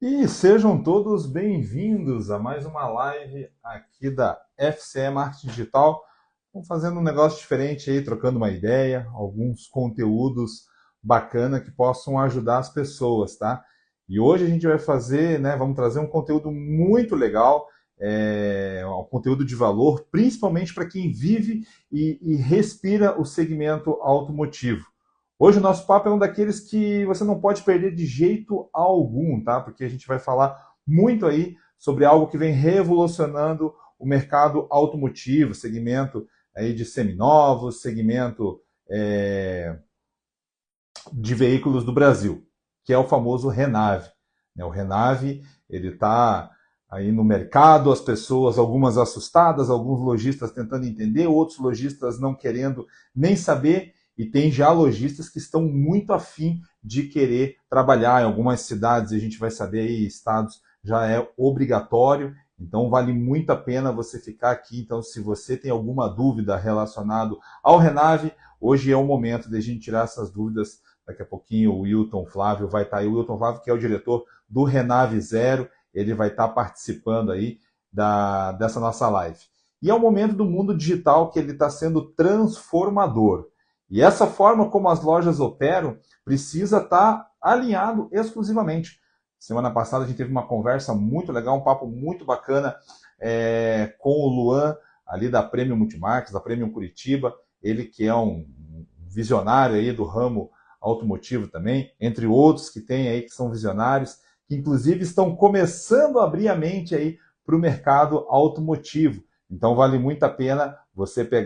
E sejam todos bem-vindos a mais uma live aqui da FCE Marketing Digital. Estamos fazendo um negócio diferente aí, trocando uma ideia, alguns conteúdos bacana que possam ajudar as pessoas, tá? E hoje a gente vai fazer, né, vamos trazer um conteúdo muito legal, um conteúdo de valor, principalmente para quem vive e respira o segmento automotivo. Hoje o nosso papo é um daqueles que você não pode perder de jeito algum, tá? Porque a gente vai falar muito aí sobre algo que vem revolucionando o mercado automotivo, segmento aí de seminovos, segmento de veículos do Brasil, que é o famoso Renave. O Renave, ele está aí no mercado, as pessoas, algumas assustadas, alguns lojistas tentando entender, outros lojistas não querendo nem saber, e tem já lojistas que estão muito afim de querer trabalhar. Em algumas cidades, a gente vai saber aí, estados, já é obrigatório, então vale muito a pena você ficar aqui. Então, se você tem alguma dúvida relacionada ao Renave, hoje é o momento de a gente tirar essas dúvidas. Daqui a pouquinho o Wilton Flávio vai estar aí. O Wilton Flávio, que é o diretor do Renave Zero, ele vai estar participando aí dessa nossa live. E é um momento do mundo digital que ele está sendo transformador. E essa forma como as lojas operam precisa estar alinhado exclusivamente. Semana passada a gente teve uma conversa muito legal, um papo muito bacana com o Luan, ali da Premium Multimarcas, da Premium Curitiba, ele que é um visionário aí do ramo automotivo também, entre outros que tem aí que são visionários, que inclusive estão começando a abrir a mente aí para o mercado automotivo. Então vale muito a pena você pegar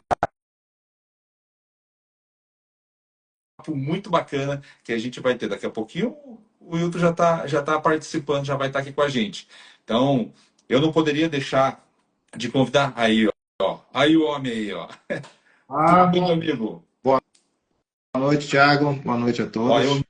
muito bacana que a gente vai ter daqui a pouquinho. O Wilton já tá participando, já vai estar aqui com a gente. Então, eu não poderia deixar de convidar aí, ó. Aí o homem aí, ó. Tudo Ah, bem, meu amigo? boa noite, Thiago. Boa noite a Ó, eu todos.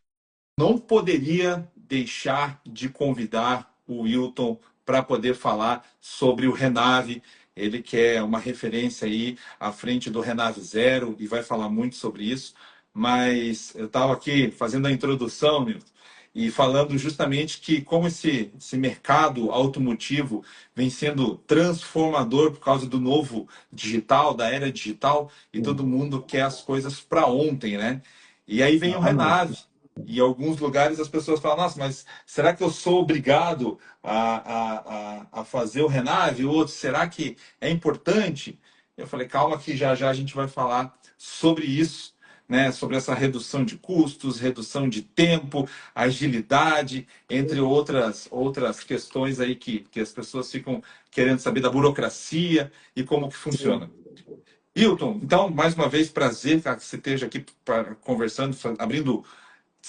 não poderia deixar de convidar o Wilton para poder falar sobre o Renave. Ele que é uma referência aí à frente do Renave Zero e vai falar muito sobre isso. Mas eu estava aqui fazendo a introdução, Milton, e falando justamente que como esse mercado automotivo vem sendo transformador por causa do novo digital, da era digital, e Sim, todo mundo quer as coisas para ontem, né? E aí vem o exatamente. Renave. Em alguns lugares as pessoas falam, nossa, mas será que eu sou obrigado a fazer o Renave? Outros, será que é importante? Eu falei, calma que já já a gente vai falar sobre isso, né? Sobre essa redução de custos, redução de tempo, agilidade, entre outras questões aí que as pessoas ficam querendo saber da burocracia e como que Sim. funciona. Hilton, então, mais uma vez, prazer cara, que você esteja aqui conversando, abrindo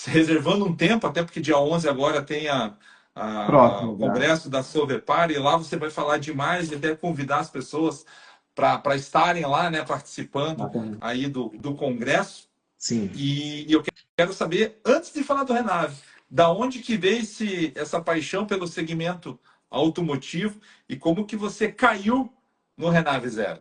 reservando um tempo, até porque dia 11 agora tem o Próximo já. congresso da Silvepar, e lá você vai falar demais e até convidar as pessoas para estarem lá, né, participando Bacana. aí do congresso. Sim. E eu quero saber, antes de falar do Renave, da onde que veio essa paixão pelo segmento automotivo e como que você caiu no Renave Zero?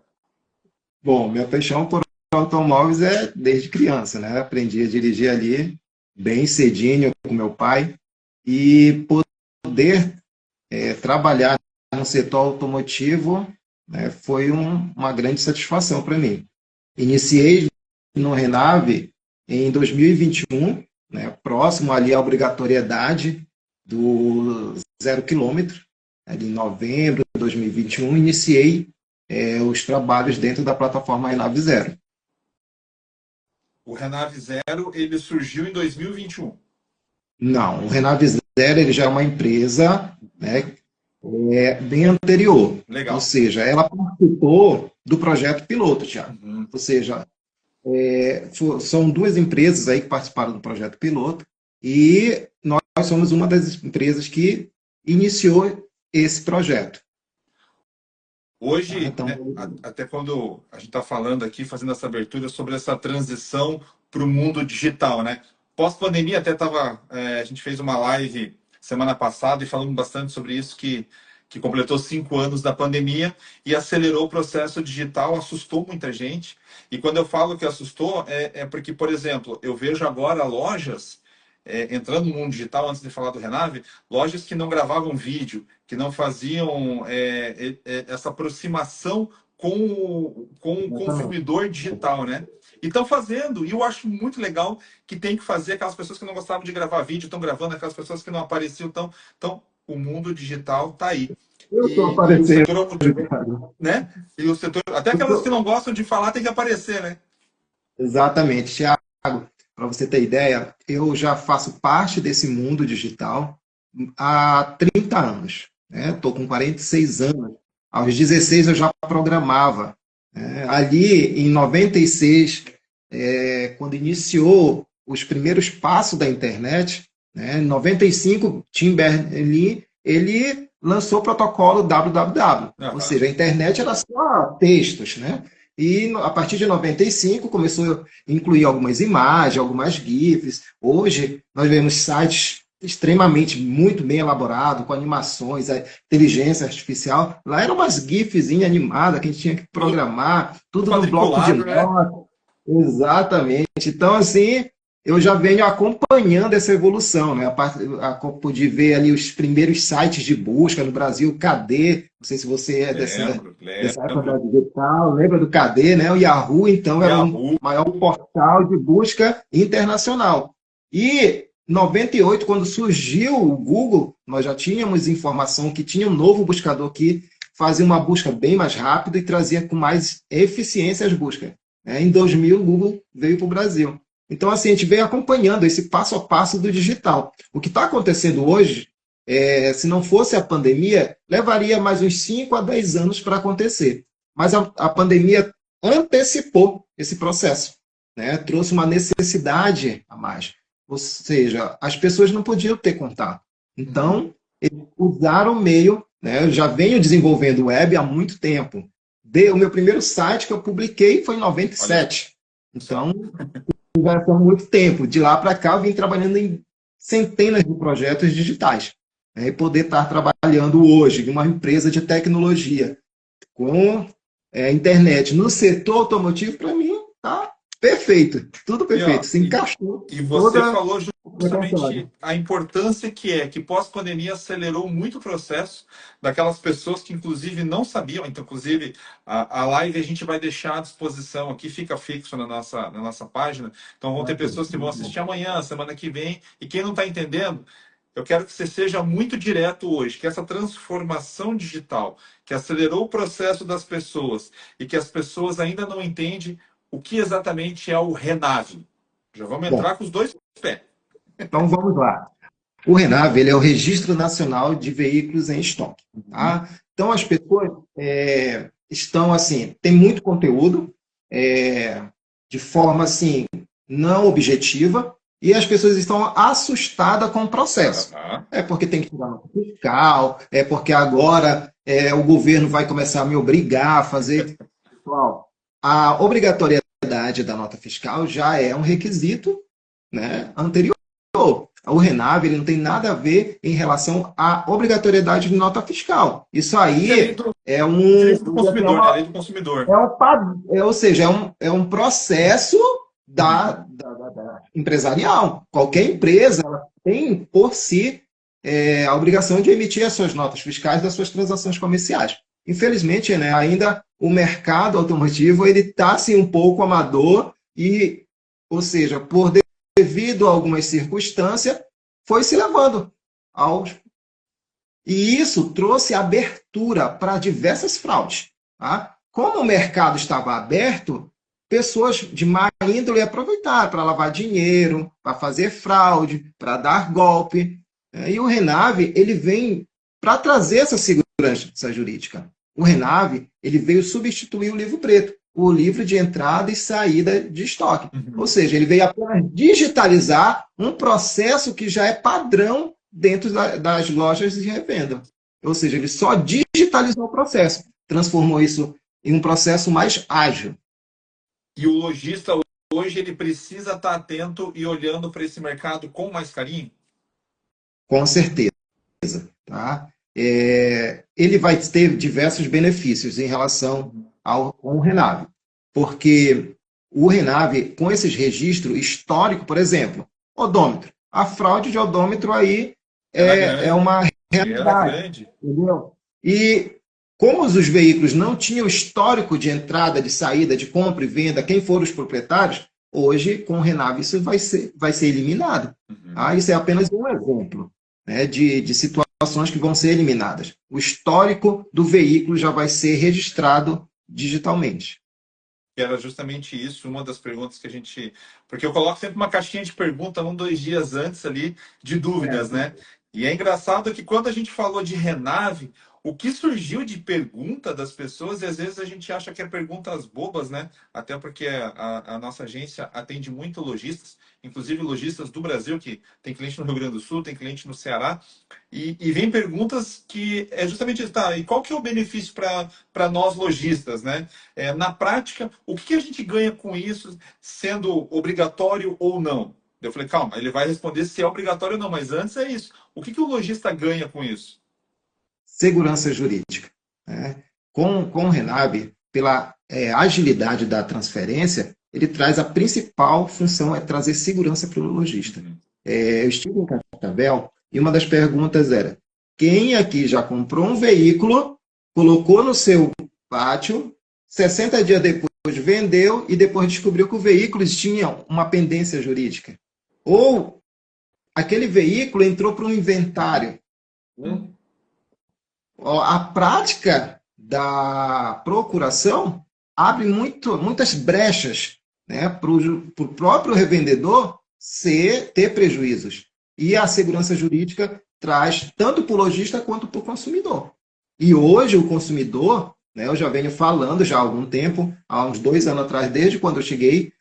Bom, minha paixão por automóveis é desde criança, né? Aprendi a dirigir ali bem cedinho com meu pai e poder trabalhar no setor automotivo, né, foi uma grande satisfação para mim. Iniciei no Renave em 2021, né, próximo ali à obrigatoriedade do 0 km, ali em novembro de 2021, iniciei os trabalhos dentro da plataforma Renave Zero. O Renave Zero, ele surgiu em 2021. Não, o Renave Zero ele já é uma empresa, né, bem anterior, ou Legal. seja, ela participou do projeto piloto, Thiago. Uhum. Ou seja, são duas empresas aí que participaram do projeto piloto e nós somos uma das empresas que iniciou esse projeto. Tá? Hoje, Então, né, até quando a gente está falando aqui, fazendo essa abertura sobre essa transição para o mundo digital, né? Pós-pandemia, até tava, a gente fez uma live semana passada e falamos bastante sobre isso, que completou 5 anos da pandemia e acelerou o processo digital, assustou muita gente. E quando eu falo que assustou, é porque, por exemplo, eu vejo agora lojas entrando no mundo digital, antes de falar do Renave, lojas que não gravavam vídeo, que não faziam essa aproximação com o Exatamente. consumidor digital, né? E estão fazendo, e eu acho muito legal que tem que fazer. Aquelas pessoas que não gostavam de gravar vídeo estão gravando, aquelas pessoas que não apareciam estão. Então, o mundo digital está aí. Eu estou E o aparecendo, setor automotivo, cara. né? E o setor, até aquelas que não gostam de falar tem que aparecer, né? Exatamente, Thiago. Para você ter ideia, eu já faço parte desse mundo digital há 30 anos. Estou com 46 anos. Aos 16 eu já programava. Ali em 96, quando iniciou os primeiros passos da internet, em 95, Tim Berners-Lee, ele lançou o protocolo www, ou Aham. seja, a internet era só textos, né? E a partir de 95 começou a incluir algumas imagens, algumas GIFs. Hoje nós vemos sites extremamente muito bem elaborados, com animações, a inteligência artificial. Lá eram umas GIFzinhas animadas que a gente tinha que Tudo programar, tudo no bloco de quadriculado, né? notas. Exatamente. Então, assim, eu já venho acompanhando essa evolução, né? Pude ver ali os primeiros sites de busca no Brasil, KD, não sei se você é Lembro, dessa época da lembro. digital, lembra do KD, né? O Yahoo, então, era o Yahoo. maior portal de busca internacional. E 98, quando surgiu o Google, nós já tínhamos informação que tinha um novo buscador que fazia uma busca bem mais rápida e trazia com mais eficiência as buscas. Em 2000, o Google veio para o Brasil. Então, assim, a gente vem acompanhando esse passo a passo do digital. O que está acontecendo hoje, se não fosse a pandemia, levaria mais uns 5 a 10 anos para acontecer. Mas a pandemia antecipou esse processo, né? Trouxe uma necessidade a mais. Ou seja, as pessoas não podiam ter contato. Uhum. Então, eles usaram o meio, né? Eu já venho desenvolvendo web há muito tempo. O meu primeiro site que eu publiquei foi em Olha 97. só. Então, já são muito tempo. De lá para cá, eu vim trabalhando em centenas de projetos digitais. E poder estar trabalhando hoje em uma empresa de tecnologia com internet no setor automotivo, para mim, tá perfeito. Tudo E, ó, perfeito. Se e, encaixou e você toda falou o justamente repertório. a importância que pós-pandemia acelerou muito o processo daquelas pessoas que inclusive não sabiam. Então, inclusive, a live a gente vai deixar à disposição aqui, fica fixo na nossa página. Então vão ter pessoas que vão assistir amanhã, semana que vem, e quem não está entendendo, eu quero que você seja muito direto hoje, que essa transformação digital, que acelerou o processo das pessoas e que as pessoas ainda não entendem o que exatamente é o Renave. Já vamos Bom, entrar com os dois pés. então vamos lá. O RENAV, ele é o Registro Nacional de Veículos em Estoque. Uhum. Tá? Então, as pessoas estão, assim, tem muito conteúdo, de forma, assim, não objetiva, e as pessoas estão assustadas com o processo. Uhum. É porque tem que tirar nota fiscal, é porque agora o governo vai começar a me obrigar a fazer. Pessoal, a obrigatoriedade da nota fiscal já é um requisito, né, anterior. O RENAV ele não tem nada a ver em relação à obrigatoriedade de nota fiscal. Isso Isso é lei aí do é direito do um, consumidor, né? Lei do consumidor. ou seja, é um processo da empresarial. Qualquer empresa ela tem por si a obrigação de emitir as suas notas fiscais das suas transações comerciais. Infelizmente, né, ainda o mercado automotivo ele está assim, um pouco amador e, ou seja, devido a algumas circunstâncias, foi se levando aos. E isso trouxe abertura para diversas fraudes. Tá? Como o mercado estava aberto, pessoas de má índole aproveitaram para lavar dinheiro, para fazer fraude, para dar golpe. E o Renave ele vem para trazer essa segurança jurídica. O Renave ele veio substituir o livro preto, o livro de entrada e saída de estoque. Ou Uhum. seja, ele veio apenas digitalizar um processo que já é padrão dentro das lojas de revenda. Ou seja, ele só digitalizou o processo, transformou isso em um processo mais ágil. E o lojista hoje ele precisa estar atento e olhando para esse mercado com mais carinho. Com certeza. Tá? Ele vai ter diversos benefícios em relação ao Renave. Porque o Renave, com esses registros históricos, por exemplo, odômetro. a fraude de odômetro aí Era é grande, uma era realidade, grande. entendeu? E como os veículos não tinham histórico de entrada, de saída, de compra e venda, quem foram os proprietários, hoje, com o Renave, isso vai ser eliminado. Uhum. Ah, isso é apenas um exemplo, né, de situações que vão ser eliminadas. O histórico do veículo já vai ser registrado digitalmente. Que era justamente isso, uma das perguntas que a gente. Porque eu coloco sempre uma caixinha de pergunta, 1, 2 dias antes ali, de dúvidas, né? E é engraçado que quando a gente falou de Renave, o que surgiu de pergunta das pessoas, e às vezes a gente acha que é perguntas bobas, né? Até porque a nossa agência atende muito lojistas, inclusive lojistas do Brasil, que tem cliente no Rio Grande do Sul, tem cliente no Ceará, e vem perguntas que é justamente isso, tá? E qual que é o benefício para nós lojistas, né? Na prática, o que a gente ganha com isso, sendo obrigatório ou não? Eu falei, calma, ele vai responder se é obrigatório ou não, mas antes é isso. O que o lojista ganha com isso? Segurança jurídica, né? Com o Renave, pela agilidade da transferência, ele traz a principal função é trazer segurança para o lojista. Uhum. Eu estive em Cascavel e uma das perguntas era: quem aqui já comprou um veículo, colocou no seu pátio, 60 dias depois vendeu e depois descobriu que o veículo tinha uma pendência jurídica? Ou aquele veículo entrou para um inventário, né? Uhum. A prática da procuração abre muitas brechas, né, para o próprio revendedor ter prejuízos. E a segurança jurídica traz tanto para o lojista quanto para o consumidor. E hoje o consumidor, né, eu já venho falando já há algum tempo, há uns 2 anos atrás, desde quando eu cheguei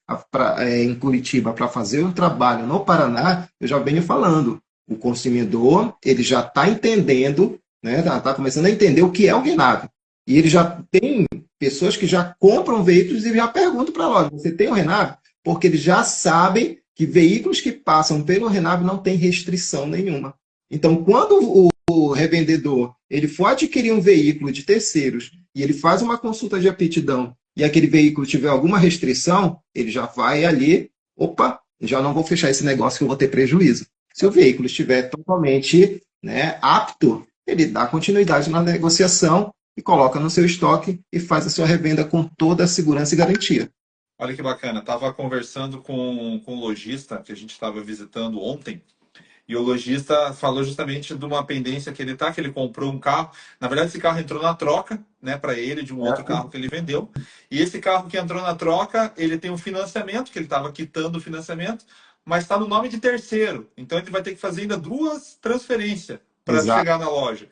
em Curitiba para fazer o trabalho no Paraná, eu já venho falando. O consumidor ele já está entendendo, né, tá começando a entender o que é o Renave. E ele já tem pessoas que já compram veículos e já perguntam para a loja: você tem o Renave? Porque eles já sabem que veículos que passam pelo Renave não tem restrição nenhuma. Então, quando o revendedor ele for adquirir um veículo de terceiros e ele faz uma consulta de aptidão e aquele veículo tiver alguma restrição, ele já vai ali, opa, já não vou fechar esse negócio que eu vou ter prejuízo. Se o veículo estiver totalmente, né, apto, ele dá continuidade na negociação e coloca no seu estoque e faz a sua revenda com toda a segurança e garantia. Olha que bacana, estava conversando com um lojista que a gente estava visitando ontem. E o lojista falou justamente de uma pendência que ele tá, que ele comprou um carro. Na verdade, esse carro entrou na troca, né, para ele, de um outro carro que ele vendeu. E esse carro que entrou na troca, ele tem um financiamento, que ele estava quitando o financiamento, mas está no nome de terceiro. Então ele vai ter que fazer ainda 2 transferências para Exato. chegar na loja.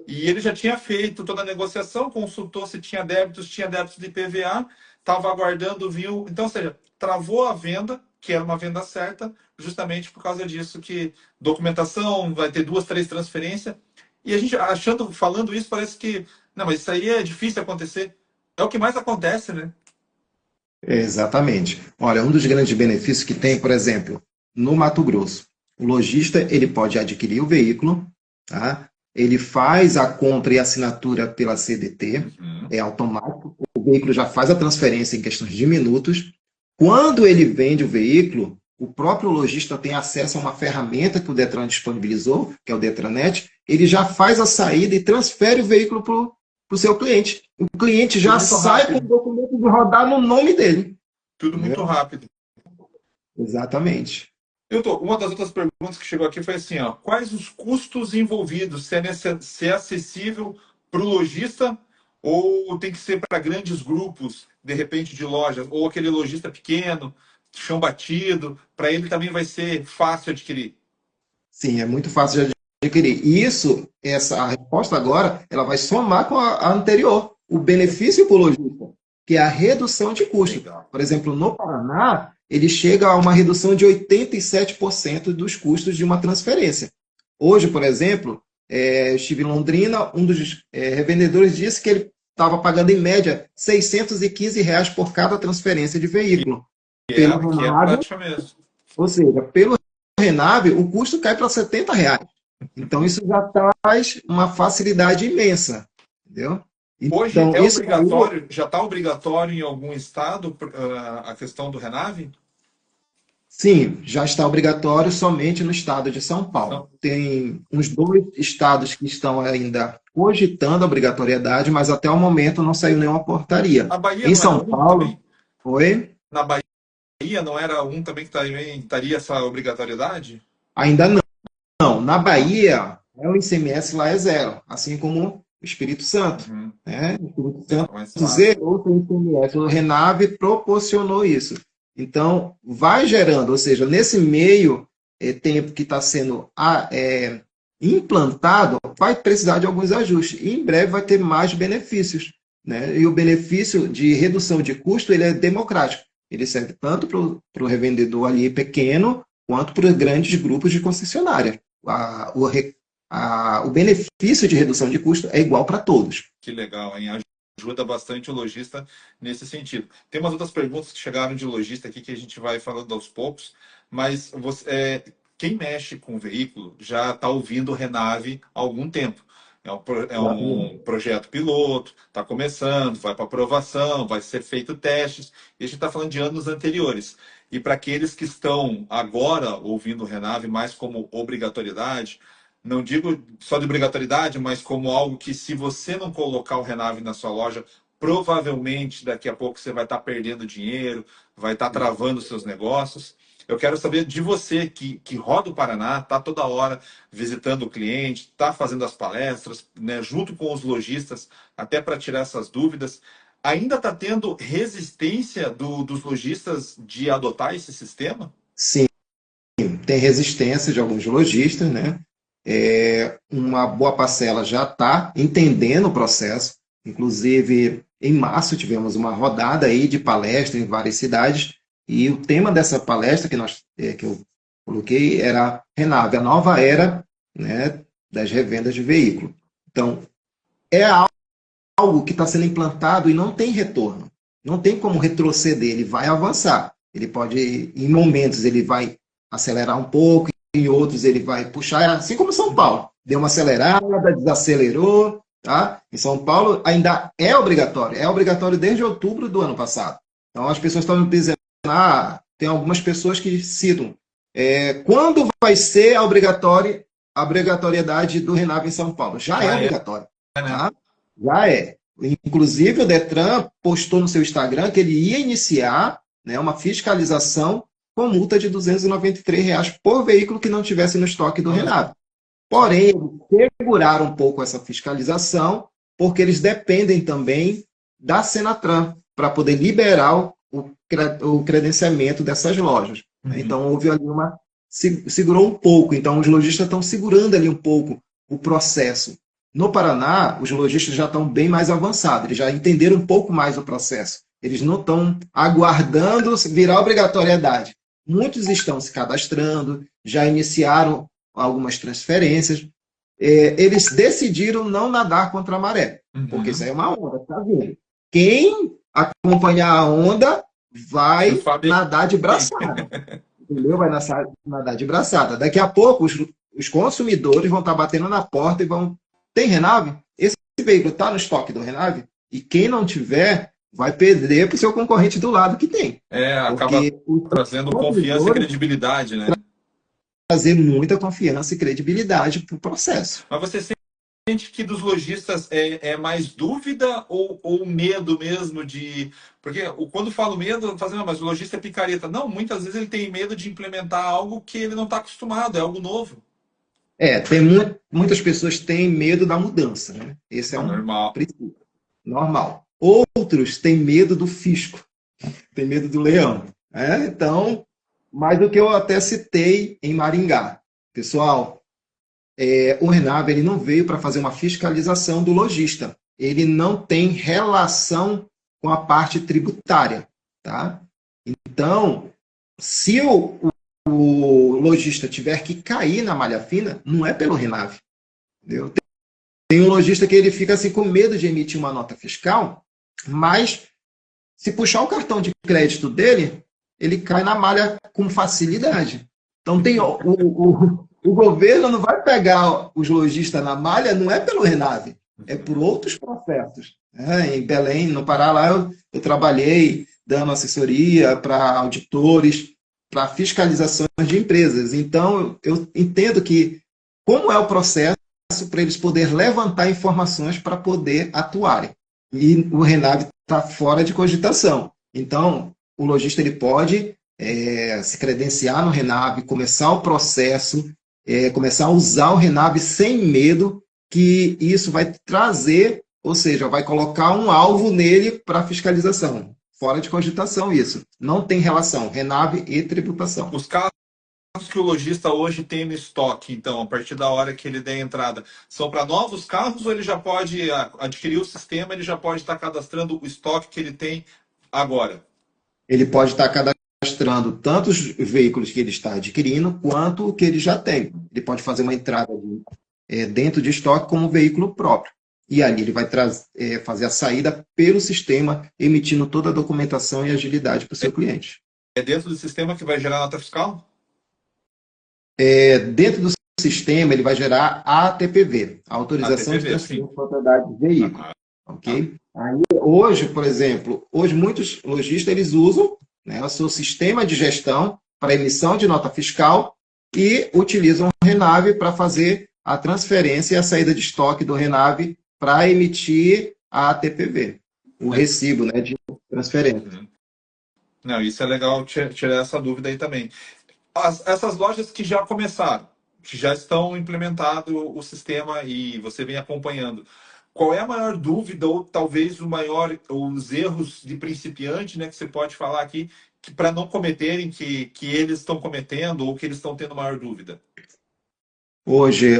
E ele já tinha feito toda a negociação, consultou se tinha débitos de IPVA, estava aguardando, viu. Então, ou seja, travou a venda, que era uma venda certa, justamente por causa disso que documentação, vai ter 2, 3 transferências. E a gente achando, falando isso, parece que, não, mas isso aí é difícil acontecer. É o que mais acontece, né? Exatamente. Olha, um dos grandes benefícios que tem, por exemplo, no Mato Grosso, o lojista ele pode adquirir o veículo, tá? Ele faz a compra e assinatura pela CDT, Uhum. é automático, o veículo já faz a transferência em questões de minutos. Quando ele vende o veículo, o próprio lojista tem acesso a uma ferramenta que o Detran disponibilizou, que é o Detranet, ele já faz a saída e transfere o veículo para o seu cliente. O cliente Tudo já muito sai com o rápido. documento de rodar no nome dele. Tudo muito Entendeu? rápido. Exatamente. Uma das outras perguntas que chegou aqui foi assim, ó, quais os custos envolvidos? Se é acessível para o lojista ou tem que ser para grandes grupos, de repente, de lojas, ou aquele lojista pequeno, chão batido, para ele também vai ser fácil adquirir? Sim, é muito fácil de adquirir. E isso, a resposta agora, ela vai somar com a anterior. O benefício para o lojista, que é a redução de custo. Legal. Por exemplo, no Paraná, ele chega a uma redução de 87% dos custos de uma transferência. Hoje, por exemplo, eu estive em Londrina, um dos revendedores disse que ele estava pagando, em média, R$ 615 por cada transferência de veículo. Pelo Que é Renave, prática mesmo. ou seja, pelo Renave, o custo cai para R$ 70. Então, isso já traz uma facilidade imensa, entendeu? Hoje Então, é isso aí, obrigatório, já está obrigatório em algum estado a questão do Renave? Sim, já está obrigatório somente no estado de São Paulo. São- Tem uns 2 estados que estão ainda cogitando a obrigatoriedade, mas até o momento não saiu nenhuma portaria. A Bahia Em não era São um Paulo, também? foi? Na Bahia não era um também que também estaria essa obrigatoriedade? Ainda não. Na Bahia, o ICMS lá é zero, assim como o Espírito Santo. Uhum. Né? O Espírito É, Santo mais fácil. zerou seu ICMS. O Renave proporcionou isso. Então, vai gerando, ou seja, nesse meio tempo que está sendo implantado, vai precisar de alguns ajustes. E em breve vai ter mais benefícios. Né? E o benefício de redução de custo ele é democrático. Ele serve tanto para o revendedor ali pequeno, quanto para os grandes grupos de concessionária. O benefício de redução de custo é igual para todos. Que legal, hein? Ajuda bastante o lojista nesse sentido. Tem umas outras perguntas que chegaram de lojista aqui que a gente vai falando aos poucos, mas quem mexe com o veículo já está ouvindo o Renave há algum tempo. É um projeto piloto, está começando, vai para aprovação, vai ser feito testes, e a gente está falando de anos anteriores. E para aqueles que estão agora ouvindo o Renave mais como obrigatoriedade, não digo só de obrigatoriedade, mas como algo que, se você não colocar o Renave na sua loja, provavelmente daqui a pouco você vai estar perdendo dinheiro, vai estar travando seus negócios. Eu quero saber de você que roda o Paraná, está toda hora visitando o cliente, está fazendo as palestras, né, junto com os lojistas, até para tirar essas dúvidas. Ainda está tendo resistência dos lojistas de adotar esse sistema? Sim, tem resistência de alguns lojistas, né? Uma boa parcela já está entendendo o processo. Inclusive, em março tivemos uma rodada aí de palestra em várias cidades e o tema dessa palestra que eu coloquei era Renave, a nova era, né, das revendas de veículo. Então, é algo que está sendo implantado e não tem retorno. Não tem como retroceder, ele vai avançar. Ele pode, em momentos, ele vai acelerar um pouco, em outros ele vai puxar, assim como São Paulo. Deu uma acelerada, desacelerou, tá? Em São Paulo ainda é obrigatório desde outubro do ano passado. Então as pessoas estão me dizendo, tem algumas pessoas que citam, quando vai ser a obrigatoriedade do Renave em São Paulo? Já é Já é, obrigatório, né? tá? Já é. Inclusive, o Detran postou no seu Instagram que ele ia iniciar, né, uma fiscalização com multa de R$ 293 por veículo que não tivesse no estoque do Olha, Renave. Porém, eles seguraram um pouco essa fiscalização, porque eles dependem também da Senatran para poder liberar o credenciamento dessas lojas. uhum. Então, houve ali segurou um pouco. Então, os lojistas estão segurando ali um pouco o processo. No Paraná, os lojistas já estão bem mais avançados, eles já entenderam um pouco mais o processo. Eles não estão aguardando virar obrigatoriedade. Muitos estão se cadastrando, já iniciaram algumas transferências. Eles decidiram não nadar contra a maré, porque isso Uhum. aí é uma onda, está vindo. Quem acompanhar a onda O vai Fábio, nadar de braçada. Entendeu? Vai nadar de braçada. Daqui a pouco, os consumidores vão estar batendo na porta e vão. Tem Renave? Esse veículo está no estoque do Renave? E quem não tiver, vai perder para o seu concorrente do lado que tem. acaba Porque os trazendo confiança e consumidores credibilidade, né? trazer muita confiança e credibilidade para o processo. Mas você sente que dos lojistas é mais dúvida ou medo mesmo de. Porque quando falo medo, fazendo, mas o lojista é picareta. Não, muitas vezes ele tem medo de implementar algo que ele não está acostumado, é algo novo. Tem muitas pessoas têm medo da mudança, né? Esse é É um normal. princípio normal. Outros têm medo do fisco, têm medo do leão. Então, mais do que eu até citei em Maringá. Pessoal, o Renave ele não veio para fazer uma fiscalização do lojista. Ele não tem relação com a parte tributária, tá? Então, se o lojista tiver que cair na malha fina, não é pelo Renave. Entendeu? Tem um lojista que ele fica assim com medo de emitir uma nota fiscal, mas se puxar o cartão de crédito dele, ele cai na malha com facilidade. Então tem o governo não vai pegar os lojistas na malha, não é pelo Renave, é por outros processos. Em Belém, no Pará, lá eu trabalhei dando assessoria para auditores. para fiscalizações de empresas. Então, eu entendo que como é o processo para eles poderem levantar informações para poder atuarem. E o Renave está fora de cogitação. Então, o lojista ele pode se credenciar no Renave, começar o processo, começar a usar o Renave sem medo, que isso vai trazer, ou seja, vai colocar um alvo nele para fiscalização. Fora de cogitação isso. Não tem relação, Renave e tributação. Os carros que o lojista hoje tem no estoque, então, a partir da hora que ele der a entrada, são para novos carros ou ele já pode adquirir o sistema, ele já pode estar cadastrando o estoque que ele tem agora? Ele pode estar cadastrando tanto os veículos que ele está adquirindo, quanto o que ele já tem. Ele pode fazer uma entrada dentro de estoque como veículo próprio. E ali ele vai fazer a saída pelo sistema, emitindo toda a documentação e agilidade para o seu cliente. É dentro do sistema que vai gerar nota fiscal? Dentro do sistema, ele vai gerar a ATPV, a autorização de transferência de propriedade do veículo. Ok? Aí, hoje, por exemplo, muitos lojistas eles usam, né, o seu sistema de gestão para emissão de nota fiscal e utilizam o Renave para fazer a transferência e a saída de estoque do Renave para emitir a ATPV, o recibo, né, de transferência. Não, isso é legal tirar essa dúvida aí também. Essas lojas que já começaram, que já estão implementado o sistema e você vem acompanhando, qual é a maior dúvida ou talvez os erros de principiante, né, que você pode falar aqui, que para não cometerem, que eles estão cometendo ou que eles estão tendo maior dúvida? Hoje,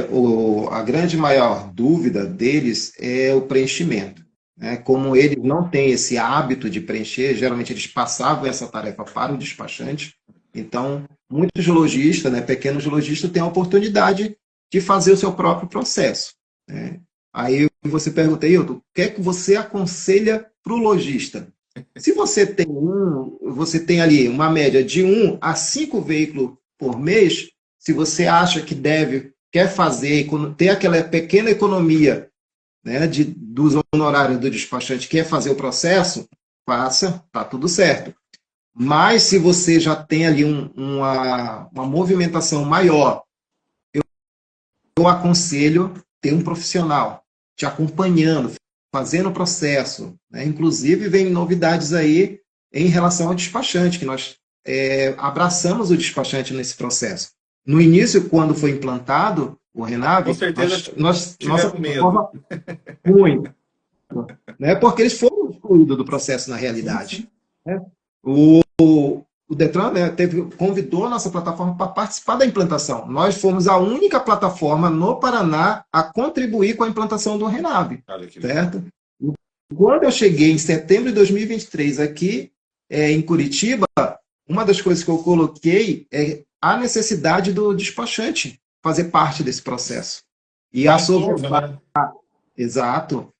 a grande maior dúvida deles é o preenchimento. Né? Como eles não têm esse hábito de preencher, geralmente eles passavam essa tarefa para o despachante. Então, muitos lojistas, né, pequenos lojistas, têm a oportunidade de fazer o seu próprio processo. Né? Aí você pergunta, Hilton, o que é que você aconselha para o lojista? Se você tem ali uma média de 1 a 5 veículos por mês, se você acha que quer fazer, ter aquela pequena economia, né, dos honorários do despachante, quer fazer o processo, faça, tá tudo certo. Mas se você já tem ali uma movimentação maior, eu aconselho ter um profissional te acompanhando, fazendo o processo. Né? Inclusive, vem novidades aí em relação ao despachante, que nós abraçamos o despachante nesse processo. No início, quando foi implantado o Renave, com certeza nossa medo. Muito. Né? Porque eles foram excluídos do processo na realidade. Né? O Detran, né, convidou a nossa plataforma para participar da implantação. Nós fomos a única plataforma no Paraná a contribuir com a implantação do Renave. Certo? Quando eu cheguei em setembro de 2023 aqui em Curitiba, uma das coisas que eu coloquei é a necessidade do despachante fazer parte desse processo. E a Sovepar, exato.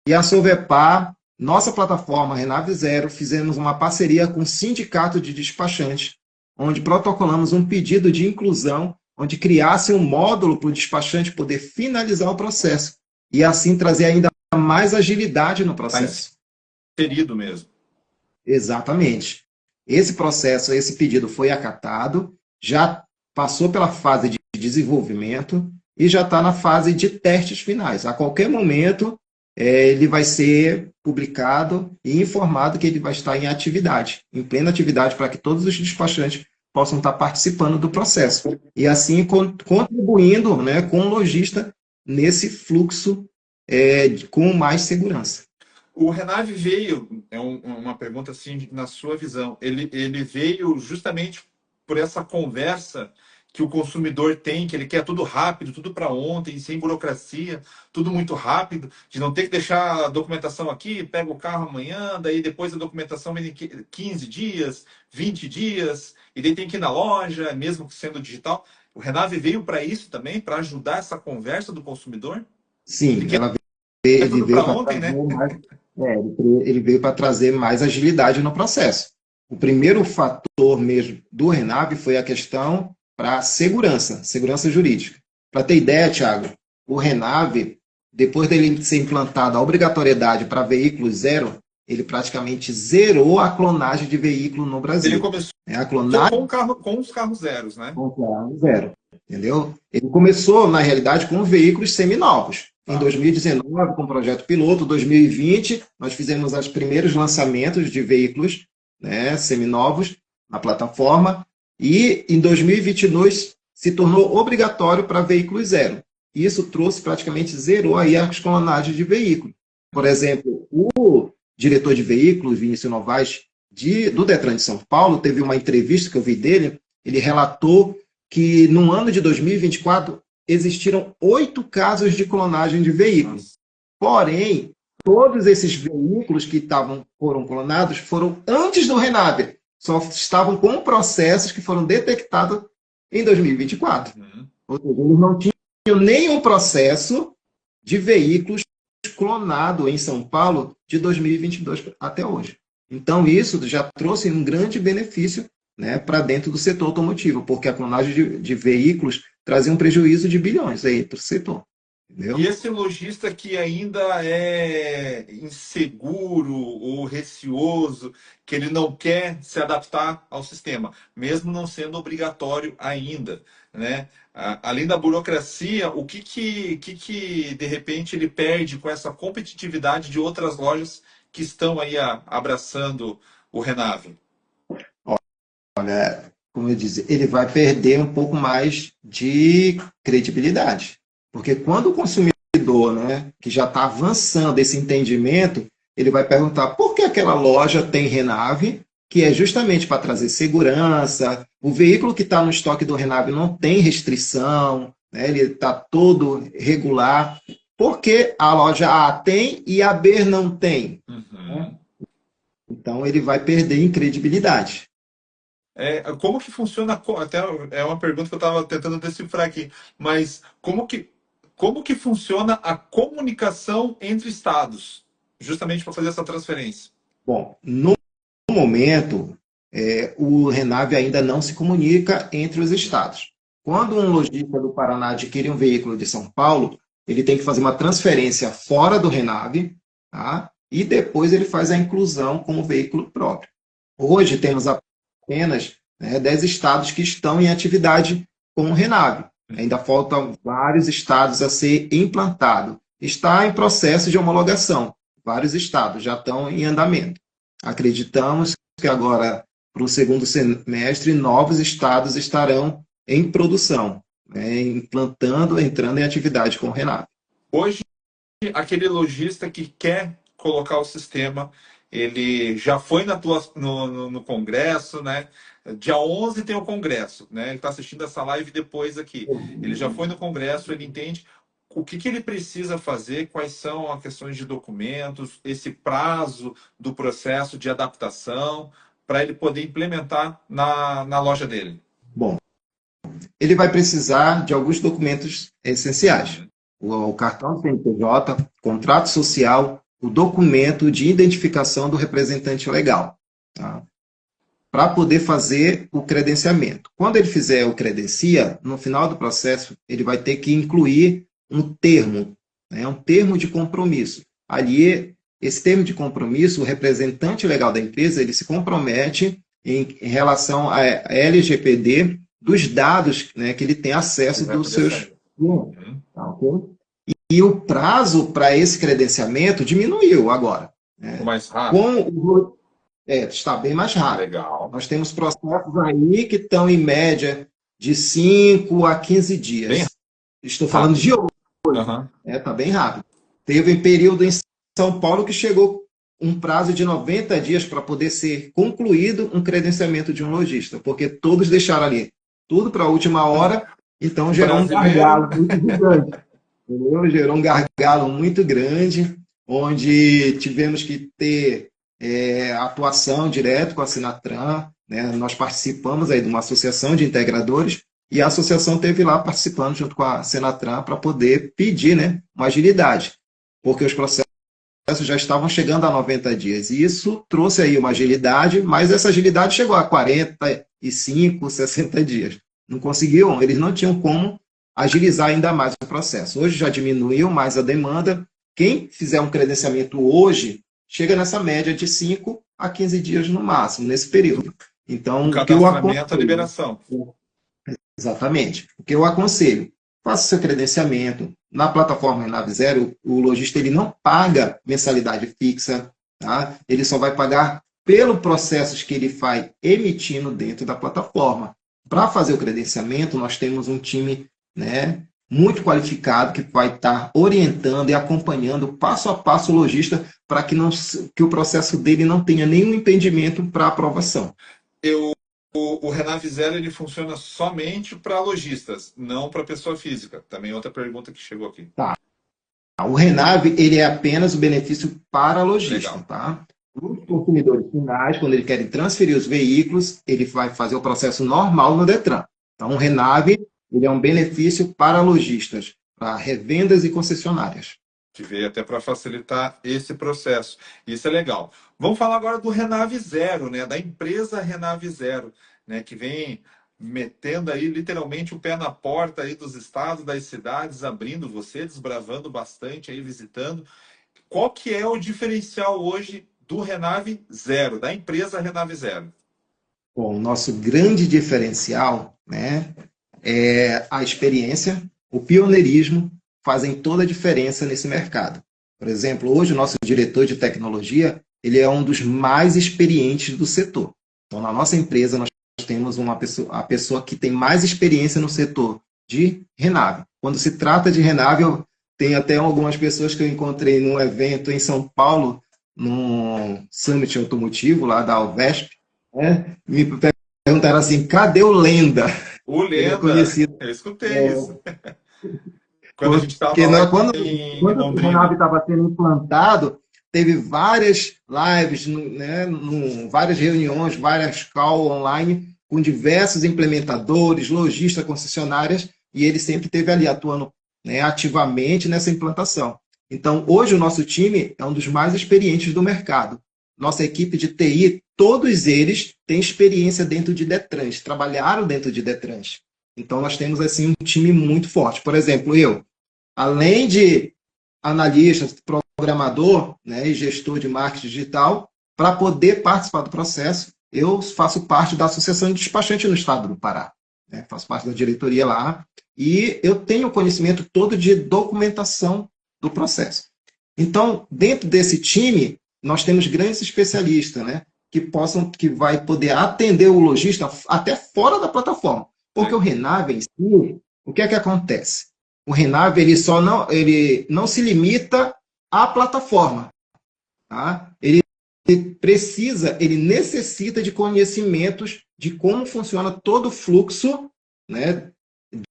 E a Sovepar, nossa plataforma Renave Zero, fizemos uma parceria com o Sindicato de Despachantes, onde protocolamos um pedido de inclusão, onde criasse um módulo para o despachante poder finalizar o processo e assim trazer ainda mais agilidade no processo. Inserido mesmo. Exatamente. Esse processo, esse pedido foi acatado, já passou pela fase de desenvolvimento e já está na fase de testes finais. A qualquer momento, ele vai ser publicado e informado que ele vai estar em atividade, em plena atividade, para que todos os despachantes possam estar participando do processo. E assim, contribuindo, né, com o lojista nesse fluxo com mais segurança. O Renave veio, uma pergunta assim, na sua visão, ele veio justamente por essa conversa que o consumidor tem, que ele quer tudo rápido, tudo para ontem, sem burocracia, tudo muito rápido, de não ter que deixar a documentação aqui, pega o carro amanhã, daí depois a documentação vem em 15 dias, 20 dias, e daí tem que ir na loja, mesmo sendo digital. O Renave veio para isso também, para ajudar essa conversa do consumidor? Sim, ele veio para ontem, né? Ele veio para trazer mais agilidade no processo. O primeiro fator mesmo do Renave foi a questão para segurança jurídica. Para ter ideia, Thiago, o Renave, depois dele ser implantado a obrigatoriedade para veículos zero, ele praticamente zerou a clonagem de veículo no Brasil. Ele começou a clonagem com os carros zeros, né? com carro zero, entendeu? Ele começou, na realidade, com veículos seminovos. Em 2019, com o projeto piloto, 2020, nós fizemos os primeiros lançamentos de veículos, né, seminovos na plataforma, e em 2022 se tornou obrigatório para veículos zero. Isso trouxe, praticamente zerou aí as clonagens de veículo. Por exemplo, o diretor de veículos, Vinícius Novaes, do Detran de São Paulo, teve uma entrevista que eu vi dele, ele relatou que no ano de 2024 existiram 8 casos de clonagem de veículos. Porém, todos esses veículos que foram clonados foram antes do Renave, só estavam com processos que foram detectados em 2024. Ou seja, eles não tinham nenhum processo de veículos clonado em São Paulo de 2022 até hoje. Então, isso já trouxe um grande benefício, né, para dentro do setor automotivo, porque a clonagem de veículos trazia um prejuízo de bilhões aí para o setor. Entendeu? E esse lojista que ainda é inseguro ou receoso, que ele não quer se adaptar ao sistema, mesmo não sendo obrigatório ainda, né? Além da burocracia, o que de repente ele perde com essa competitividade de outras lojas que estão aí abraçando o Renave? Olha, como eu disse, ele vai perder um pouco mais de credibilidade. Porque quando o consumidor, né, que já está avançando esse entendimento, ele vai perguntar por que aquela loja tem Renave, que é justamente para trazer segurança, o veículo que está no estoque do Renave não tem restrição, né, ele está todo regular, por que a loja A tem e a B não tem? Né? Então ele vai perder em credibilidade. Como que funciona, até é uma pergunta que eu estava tentando decifrar aqui, mas como que funciona a comunicação entre estados, justamente para fazer essa transferência? Bom, no momento, o Renave ainda não se comunica entre os estados. Quando um lojista do Paraná adquire um veículo de São Paulo, ele tem que fazer uma transferência fora do Renave, tá? E depois ele faz a inclusão com o veículo próprio. Hoje temos apenas 10 estados que estão em atividade com o Renave. Ainda faltam vários estados a ser implantado. Está em processo de homologação. Vários estados já estão em andamento. Acreditamos que agora, para o segundo semestre, novos estados estarão em produção, implantando, entrando em atividade com o Renave. Hoje, aquele lojista que quer colocar o sistema, ele já foi no congresso, né? Dia 11 tem o congresso, né? Ele está assistindo essa live depois aqui. Ele já foi no congresso, ele entende o que ele precisa fazer, quais são as questões de documentos, esse prazo do processo de adaptação, para ele poder implementar na loja dele. Bom, ele vai precisar de alguns documentos essenciais. O cartão do CNPJ, contrato social, o documento de identificação do representante legal, tá? Para poder fazer o credenciamento. Quando ele fizer o credencia, no final do processo, ele vai ter que incluir um termo, um termo de compromisso. Ali, esse termo de compromisso, o representante legal da empresa, ele se compromete em relação à LGPD dos dados, né, que ele tem acesso dos seus... Tá, okay? E o prazo para esse credenciamento diminuiu agora. Mais rápido. Está bem mais rápido. Legal. Nós temos processos aí que estão em média de 5 a 15 dias. Bem Estou falando de hoje. Está bem rápido. Teve um período em São Paulo que chegou um prazo de 90 dias para poder ser concluído um credenciamento de um lojista, porque todos deixaram ali tudo para a última hora, então gerou um gargalo muito gigante. Entendeu? Gerou um gargalo muito grande, onde tivemos que ter atuação direto com a Senatran, né? Nós participamos aí de uma associação de integradores e a associação esteve lá participando junto com a Senatran para poder pedir, né, uma agilidade, porque os processos já estavam chegando a 90 dias. E isso trouxe aí uma agilidade, mas essa agilidade chegou a 45, 60 dias. Não conseguiam, eles não tinham como agilizar ainda mais o processo. Hoje já diminuiu mais a demanda. Quem fizer um credenciamento hoje, chega nessa média de 5 a 15 dias no máximo, nesse período. Então, O o que eu cadastramento, a aconselho, liberação. exatamente, o que eu aconselho, faça seu credenciamento. Na plataforma Renave Zero, o lojista ele não paga mensalidade fixa, tá? Ele só vai pagar pelo processos que ele vai emitindo dentro da plataforma. Para fazer o credenciamento, nós temos um time, né, muito qualificado que vai estar orientando e acompanhando passo a passo o lojista para que o processo dele não tenha nenhum impedimento para aprovação. O Renave Zero ele funciona somente para lojistas, não para pessoa física. Também outra pergunta que chegou aqui. Tá. O Renave ele é apenas o benefício para lojista, Legal. tá? Os consumidores finais, quando eles querem transferir os veículos, ele vai fazer o processo normal no Detran. Então, o Renave ele é um benefício para lojistas, para revendas e concessionárias. Que veio até para facilitar esse processo. Isso é legal. Vamos falar agora do Renave Zero, né? Da empresa Renave Zero, né? Que vem metendo aí literalmente o pé na porta aí dos estados, das cidades, abrindo você, desbravando bastante aí, visitando. Qual que é o diferencial hoje do Renave Zero, da empresa Renave Zero? Bom, o nosso grande diferencial, né, é a experiência, o pioneirismo fazem toda a diferença nesse mercado. Por exemplo, hoje o nosso diretor de tecnologia, ele é um dos mais experientes do setor. Então, na nossa empresa, nós temos a pessoa que tem mais experiência no setor de Renave. Quando se trata de Renave, eu tenho até algumas pessoas que eu encontrei num evento em São Paulo, num Summit Automotivo, lá da Alvesp, né? Me perguntaram assim, cadê o Lenda? O Ele é Lenda, conhecido. eu escutei isso. Quando a gente estava Porque lá quando em o Renave Londrina. estava sendo implantado, teve várias lives, né, várias reuniões, várias call online com diversos implementadores, lojistas, concessionárias, e ele sempre esteve ali atuando, né, ativamente nessa implantação. Então, hoje o nosso time é um dos mais experientes do mercado. Nossa equipe de TI, todos eles têm experiência dentro de Detrans, trabalharam dentro de Detrans. Então, nós temos assim um time muito forte. Por exemplo, eu, além de analista, programador, né, e gestor de marketing digital, para poder participar do processo, eu faço parte da Associação de Despachantes no Estado do Pará. Né, faço parte da diretoria lá e eu tenho conhecimento todo de documentação do processo. Então, dentro desse time, nós temos grandes especialistas, né, que vai poder atender o lojista até fora da plataforma. Porque o Renave em si, o que é que acontece? O Renave ele não se limita à plataforma. Tá? Ele necessita de conhecimentos de como funciona todo o fluxo, né,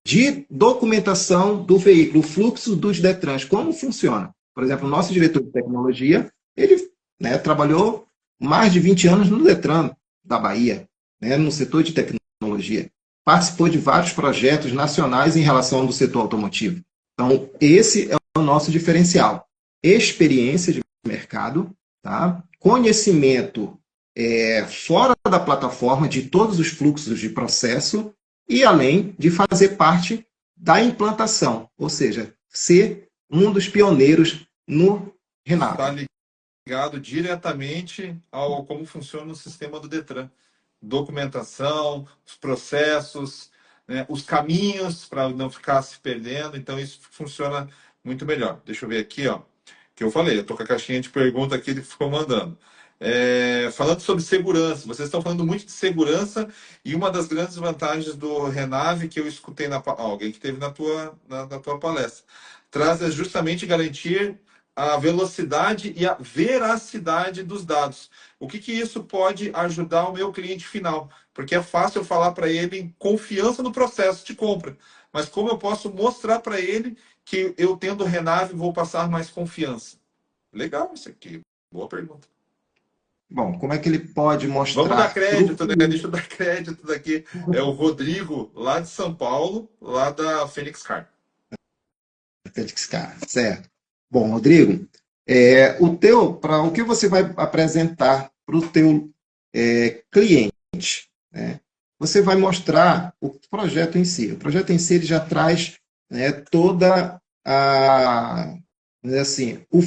de documentação do veículo, o fluxo dos Detrans, como funciona. Por exemplo, o nosso diretor de tecnologia, ele, né, trabalhou mais de 20 anos no Detran da Bahia, né, no setor de tecnologia. Participou de vários projetos nacionais em relação ao setor automotivo. Então, esse é o nosso diferencial. Experiência de mercado, tá? Conhecimento fora da plataforma de todos os fluxos de processo e além de fazer parte da implantação, ou seja, ser um dos pioneiros no Renave. Está ligado diretamente ao como funciona o sistema do Detran. Documentação, os processos, né, os caminhos para não ficar se perdendo. Então, isso funciona muito melhor. Deixa eu ver aqui, ó, que eu falei. Eu estou com a caixinha de pergunta aqui que ficou mandando. Falando sobre segurança, vocês estão falando muito de segurança e uma das grandes vantagens do Renave que eu escutei alguém que teve na tua palestra traz é justamente garantir a velocidade e a veracidade dos dados. O que isso pode ajudar o meu cliente final? Porque é fácil eu falar para ele confiança no processo de compra, mas como eu posso mostrar para ele que eu tendo Renave vou passar mais confiança? Legal isso aqui, boa pergunta. Bom, como é que ele pode mostrar... Vamos dar crédito, né? Deixa eu dar crédito daqui. É o Rodrigo, lá de São Paulo, lá da Fênix Car. Fênix Car, certo. Bom, Rodrigo, o que você vai apresentar para o teu cliente, né? Você vai mostrar o projeto em si. O projeto em si ele já traz, né, toda a, assim, o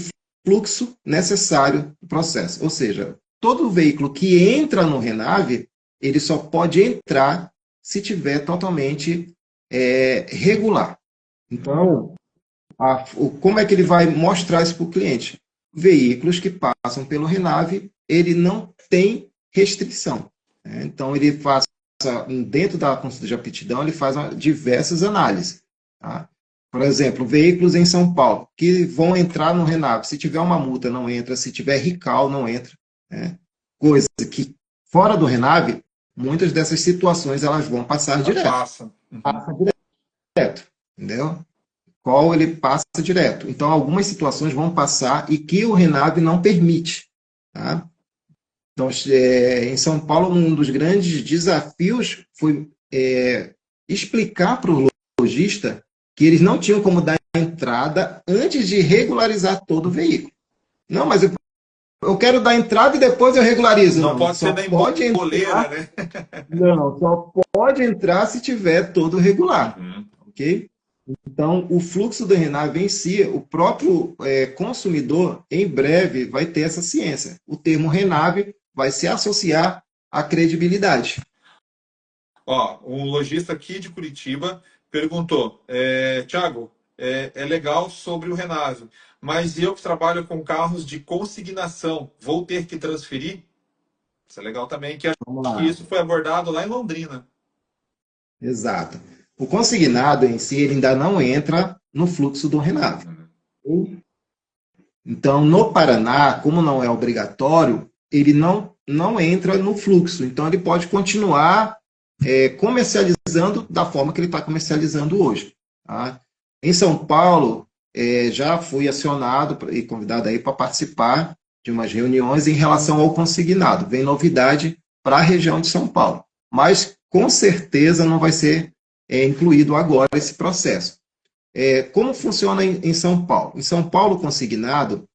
fluxo necessário do processo. Ou seja, todo veículo que entra no RENAVE, ele só pode entrar se tiver totalmente regular. Então, como é que ele vai mostrar isso para o cliente? Veículos que passam pelo RENAVE, ele não tem restrição. Né? Então, ele faz, dentro da consulta de aptidão, ele faz diversas análises. Tá? Por exemplo, veículos em São Paulo, que vão entrar no RENAVE. Se tiver uma multa, não entra. Se tiver RICAL, não entra. Né? Coisa que, fora do RENAVE, muitas dessas situações elas vão passar direto. Passa. Passa direto. Entendeu? Qual ele passa direto. Então, algumas situações vão passar e que o RENAVE não permite. Tá? Então, em São Paulo, um dos grandes desafios foi explicar para o lojista que eles não tinham como dar entrada antes de regularizar todo o veículo. Não, mas eu quero dar entrada e depois eu regularizo. Não pode ser nem boleira, né? Não, só pode entrar se tiver todo regular. Ok? Então, o fluxo do RENAVE em si, o próprio consumidor, em breve, vai ter essa ciência. O termo RENAVE vai se associar à credibilidade. Ó, um lojista aqui de Curitiba perguntou, Thiago, é legal sobre o RENAVE, mas eu que trabalho com carros de consignação, vou ter que transferir? Isso é legal também, que acho que isso foi abordado lá em Londrina. Exato. O consignado em si, ele ainda não entra no fluxo do RENAVE. Então, no Paraná, como não é obrigatório, ele não entra no fluxo. Então, ele pode continuar comercializando da forma que ele está comercializando hoje. Tá? Em São Paulo, já fui acionado e convidado aí para participar de umas reuniões em relação ao consignado. Vem novidade para a região de São Paulo. Mas, com certeza, não vai ser incluído agora esse processo. Como funciona em São Paulo? Em São Paulo, o consignado,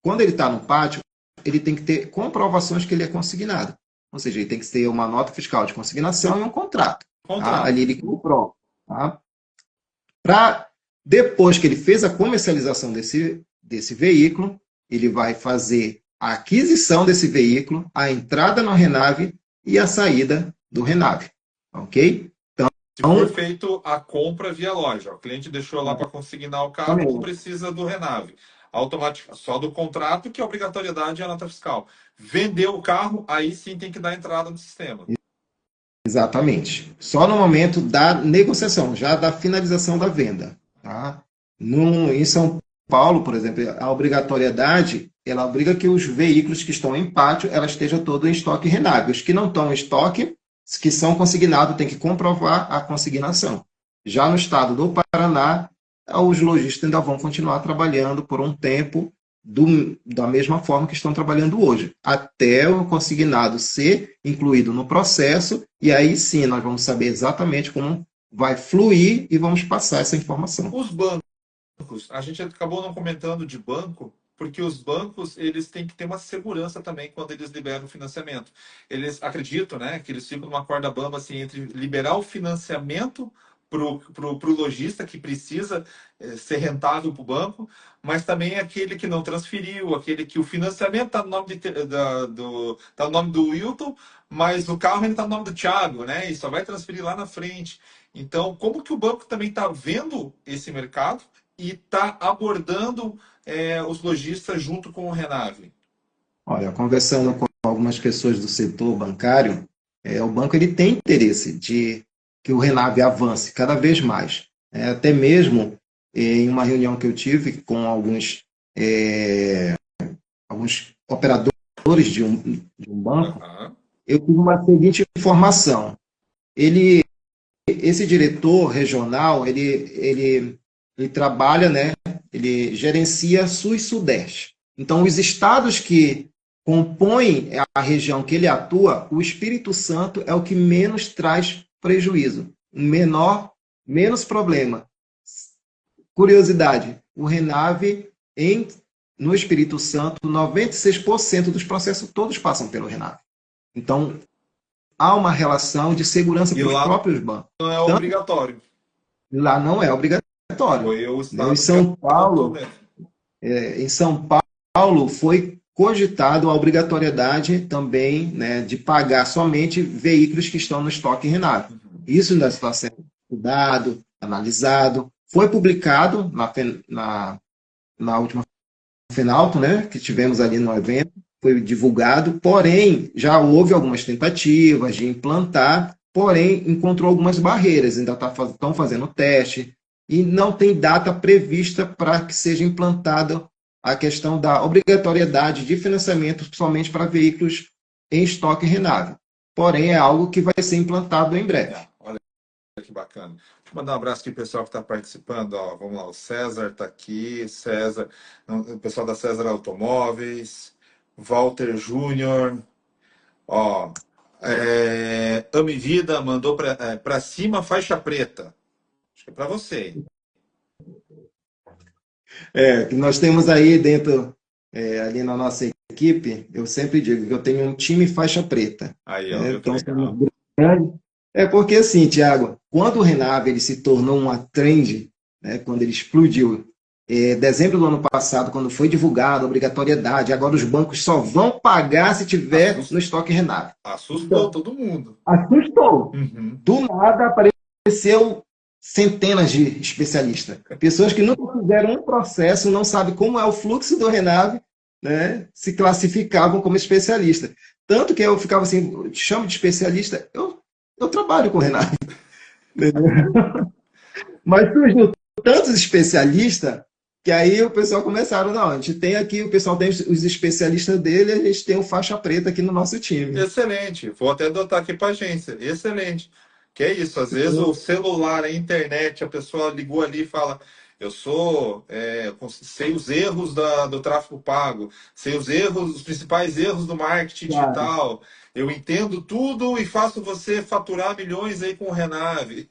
quando ele está no pátio, ele tem que ter comprovações que ele é consignado. Ou seja, ele tem que ter uma nota fiscal de consignação e um contrato. Tá? Ali ele comprova. Tá? Para depois que ele fez a comercialização desse veículo, ele vai fazer a aquisição desse veículo, a entrada no RENAVE e a saída do RENAVE. Ok? Então, se for feito a compra via loja, o cliente deixou lá para consignar o carro, não precisa do RENAVE. Automático, só do contrato, que a obrigatoriedade é a nota fiscal. Vendeu o carro, aí sim tem que dar entrada no sistema. Exatamente. Só no momento da negociação, já da finalização da venda. Tá? Em São Paulo, por exemplo, a obrigatoriedade, ela obriga que os veículos que estão em pátio, ela esteja todo em estoque RENAVE. Os que não estão em estoque, que são consignados, tem que comprovar a consignação. Já no estado do Paraná, os lojistas ainda vão continuar trabalhando por um tempo da mesma forma que estão trabalhando hoje, até o consignado ser incluído no processo, e aí sim nós vamos saber exatamente como vai fluir e vamos passar essa informação. Os bancos, a gente acabou não comentando de banco, porque os bancos, eles têm que ter uma segurança também quando eles liberam o financiamento. Eles acreditam, né, que eles ficam numa corda bamba assim, entre liberar o financiamento pro lojista que precisa ser rentável para o banco, mas também aquele que não transferiu, aquele que o financiamento está no nome tá no nome do Wilton, mas o carro ainda está no nome do Thiago, né? E só vai transferir lá na frente. Então, como que o banco também está vendo esse mercado e está abordando os lojistas junto com o RENAVE? Olha, conversando com algumas pessoas do setor bancário, o banco ele tem interesse de que o RENAVE avance cada vez mais. Até mesmo em uma reunião que eu tive com alguns operadores de um banco, eu tive uma seguinte informação. Esse diretor regional, ele trabalha, né, ele gerencia Sul e Sudeste. Então, os estados que compõem a região que ele atua, o Espírito Santo é o que menos traz prejuízo, menos problema. Curiosidade, o RENAVE no Espírito Santo, 96% dos processos todos passam pelo RENAVE. Então, há uma relação de segurança para os próprios bancos. Não é obrigatório. Lá não é obrigatório. Foi o estado em São Paulo, em São Paulo foi cogitado a obrigatoriedade também, né, de pagar somente veículos que estão no estoque Renave. Isso ainda está sendo estudado, analisado. Foi publicado na última Fenalto, né, que tivemos ali no evento, foi divulgado, porém, já houve algumas tentativas de implantar, porém, encontrou algumas barreiras, ainda estão fazendo teste, e não tem data prevista para que seja implantada a questão da obrigatoriedade de financiamento somente para veículos em estoque Renave. Porém, é algo que vai ser implantado em breve. Olha que bacana. Deixa eu mandar um abraço aqui pro pessoal que está participando. Ó, vamos lá, o César está aqui, César, o pessoal da César Automóveis, Walter Júnior, ó, Ame Vida mandou para cima faixa preta. Acho que é para você, hein? Nós temos aí dentro, ali na nossa equipe, eu sempre digo que eu tenho um time faixa preta. Aí, ó, viu que Então, legal. porque assim, Tiago, quando o Renave ele se tornou uma trend, né, quando ele explodiu, dezembro do ano passado, quando foi divulgado a obrigatoriedade, agora os bancos só vão pagar se tiver no estoque Renave. Assustou todo mundo. Assustou. Uhum. Do nada apareceu centenas de especialistas. Pessoas que nunca fizeram um processo, não sabem como é o fluxo do Renave, né, se classificavam como especialista. Tanto que eu ficava assim, te chamo de especialista, eu trabalho com o Renave. Mas surgiu tantos especialistas que aí o pessoal começaram, não, a gente tem aqui, o pessoal tem os especialistas dele, a gente tem o faixa preta aqui no nosso time. Excelente. Vou até adotar aqui para a agência. Excelente. Que é isso, às vezes o celular, a internet, a pessoa ligou ali e fala, eu sei os erros do tráfego pago, sei os principais erros do marketing digital, eu entendo tudo e faço você faturar milhões aí com o Renave.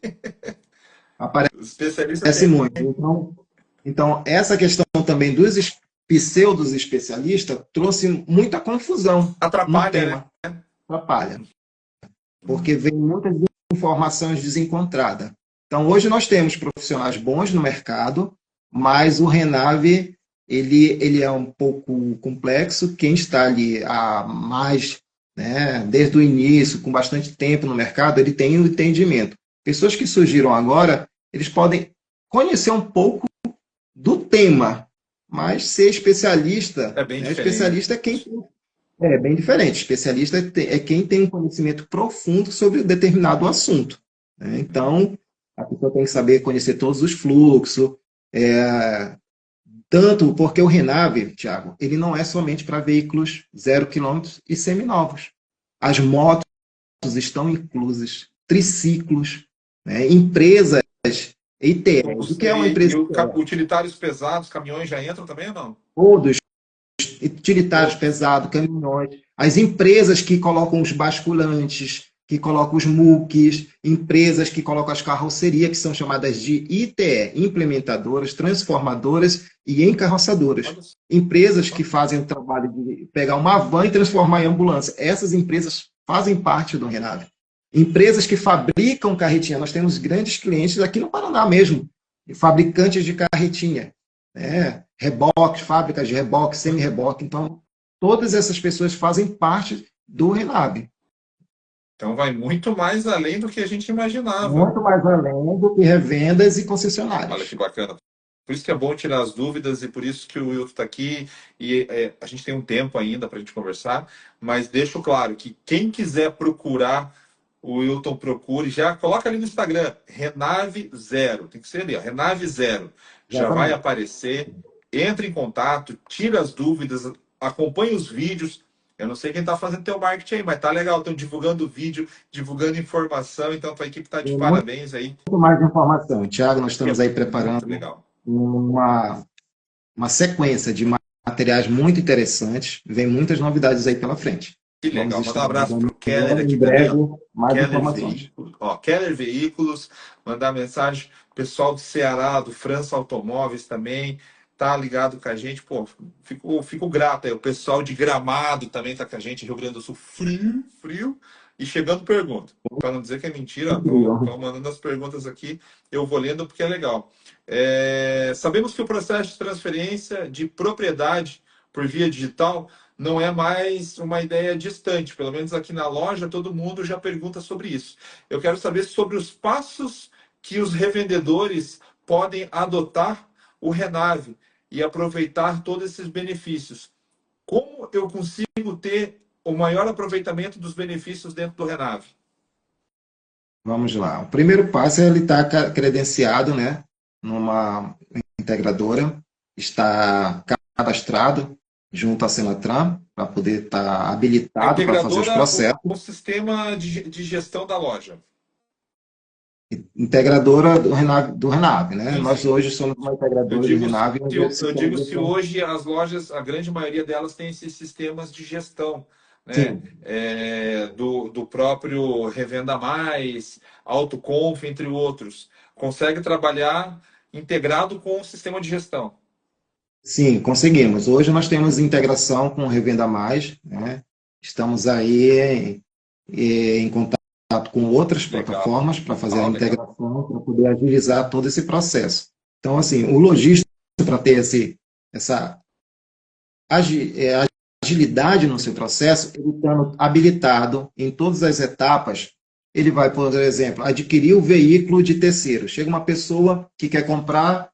Aparece muito. Então, essa questão também dos pseudos especialistas trouxe muita confusão. Atrapalha, né? Atrapalha. Porque vem muitas informações desencontradas. Então, hoje nós temos profissionais bons no mercado, mas o Renave, ele é um pouco complexo. Quem está ali há mais, né, desde o início, com bastante tempo no mercado, ele tem o entendimento. Pessoas que surgiram agora, eles podem conhecer um pouco do tema, mas ser especialista, é bem diferente. Especialista é bem diferente. Especialista é quem tem um conhecimento profundo sobre determinado assunto. Né? Então, a pessoa tem que saber conhecer todos os fluxos, tanto porque o Renave, Thiago, ele não é somente para veículos 0 km e seminovos. As motos estão inclusas, triciclos, né? Empresas ITS. O que é uma empresa? Utilitários pesados, caminhões já entram também ou não? Todos. Utilitários pesados, caminhões. As empresas que colocam os basculantes, que colocam os muques, empresas que colocam as carrocerias, que são chamadas de ITE, implementadoras, transformadoras e encarroçadoras. Empresas que fazem o trabalho de pegar uma van e transformar em ambulância. Essas empresas fazem parte do Renave. Empresas que fabricam carretinha. Nós temos grandes clientes aqui no Paraná mesmo, fabricantes de carretinha, né? Reboques, fábricas de reboque, semi-reboque. Então, todas essas pessoas fazem parte do Renave. Então, vai muito mais além do que a gente imaginava. Muito mais além do que revendas e concessionárias. Olha que bacana. Por isso que é bom tirar as dúvidas e por isso que o Wilton está aqui. E a gente tem um tempo ainda para a gente conversar, mas deixo claro que quem quiser procurar o Wilton, procure, já coloca ali no Instagram, Renave Zero, tem que ser ali, ó, Renave Zero, já vai aparecer, entre em contato, tira as dúvidas, acompanhe os vídeos. Eu não sei quem está fazendo teu marketing aí, mas tá legal, estão divulgando vídeo, divulgando informação, então tua equipe está de parabéns aí. Muito mais informação, Thiago, nós estamos aí preparando uma sequência de materiais muito interessantes, vem muitas novidades aí pela frente. Que legal, mandar um abraço para o Keller aqui também. Keller Veículos, mandar mensagem, pessoal do Ceará, do França Automóveis também, tá ligado com a gente, pô, fico grato aí, o pessoal de Gramado também tá com a gente, Rio Grande do Sul, frio, E chegando pergunta, para não dizer que é mentira, estão mandando as perguntas aqui, eu vou lendo porque é legal. Sabemos que o processo de transferência de propriedade por via digital não é mais uma ideia distante, pelo menos aqui na loja todo mundo já pergunta sobre isso. Eu quero saber sobre os passos que os revendedores podem adotar o Renave e aproveitar todos esses benefícios. Como eu consigo ter o maior aproveitamento dos benefícios dentro do Renave? Vamos lá. O primeiro passo é ele estar credenciado, né, numa integradora, está cadastrado junto à Senatran, para poder estar A habilitado para fazer os integradora, processos. o sistema de gestão da loja. Integradora do Renave, né? Sim, Nós sim. hoje somos uma Eu integradora de digo, Renave, onde esse eu sistema digo de se gestão. hoje as lojas, a grande maioria delas tem esses sistemas de gestão, né? Sim, Do próprio Revenda Mais, AutoConf, entre outros. Consegue trabalhar integrado com o sistema de gestão. sim, conseguimos. Hoje nós temos integração com o Revenda Mais, né? Estamos aí em contato com outras Legal. plataformas para fazer a Legal. integração, para poder agilizar todo esse processo. Então, assim, o lojista, para ter essa agilidade no seu processo, ele estando habilitado em todas as etapas, ele vai, por exemplo, adquirir o veículo de terceiro. Chega uma pessoa que quer comprar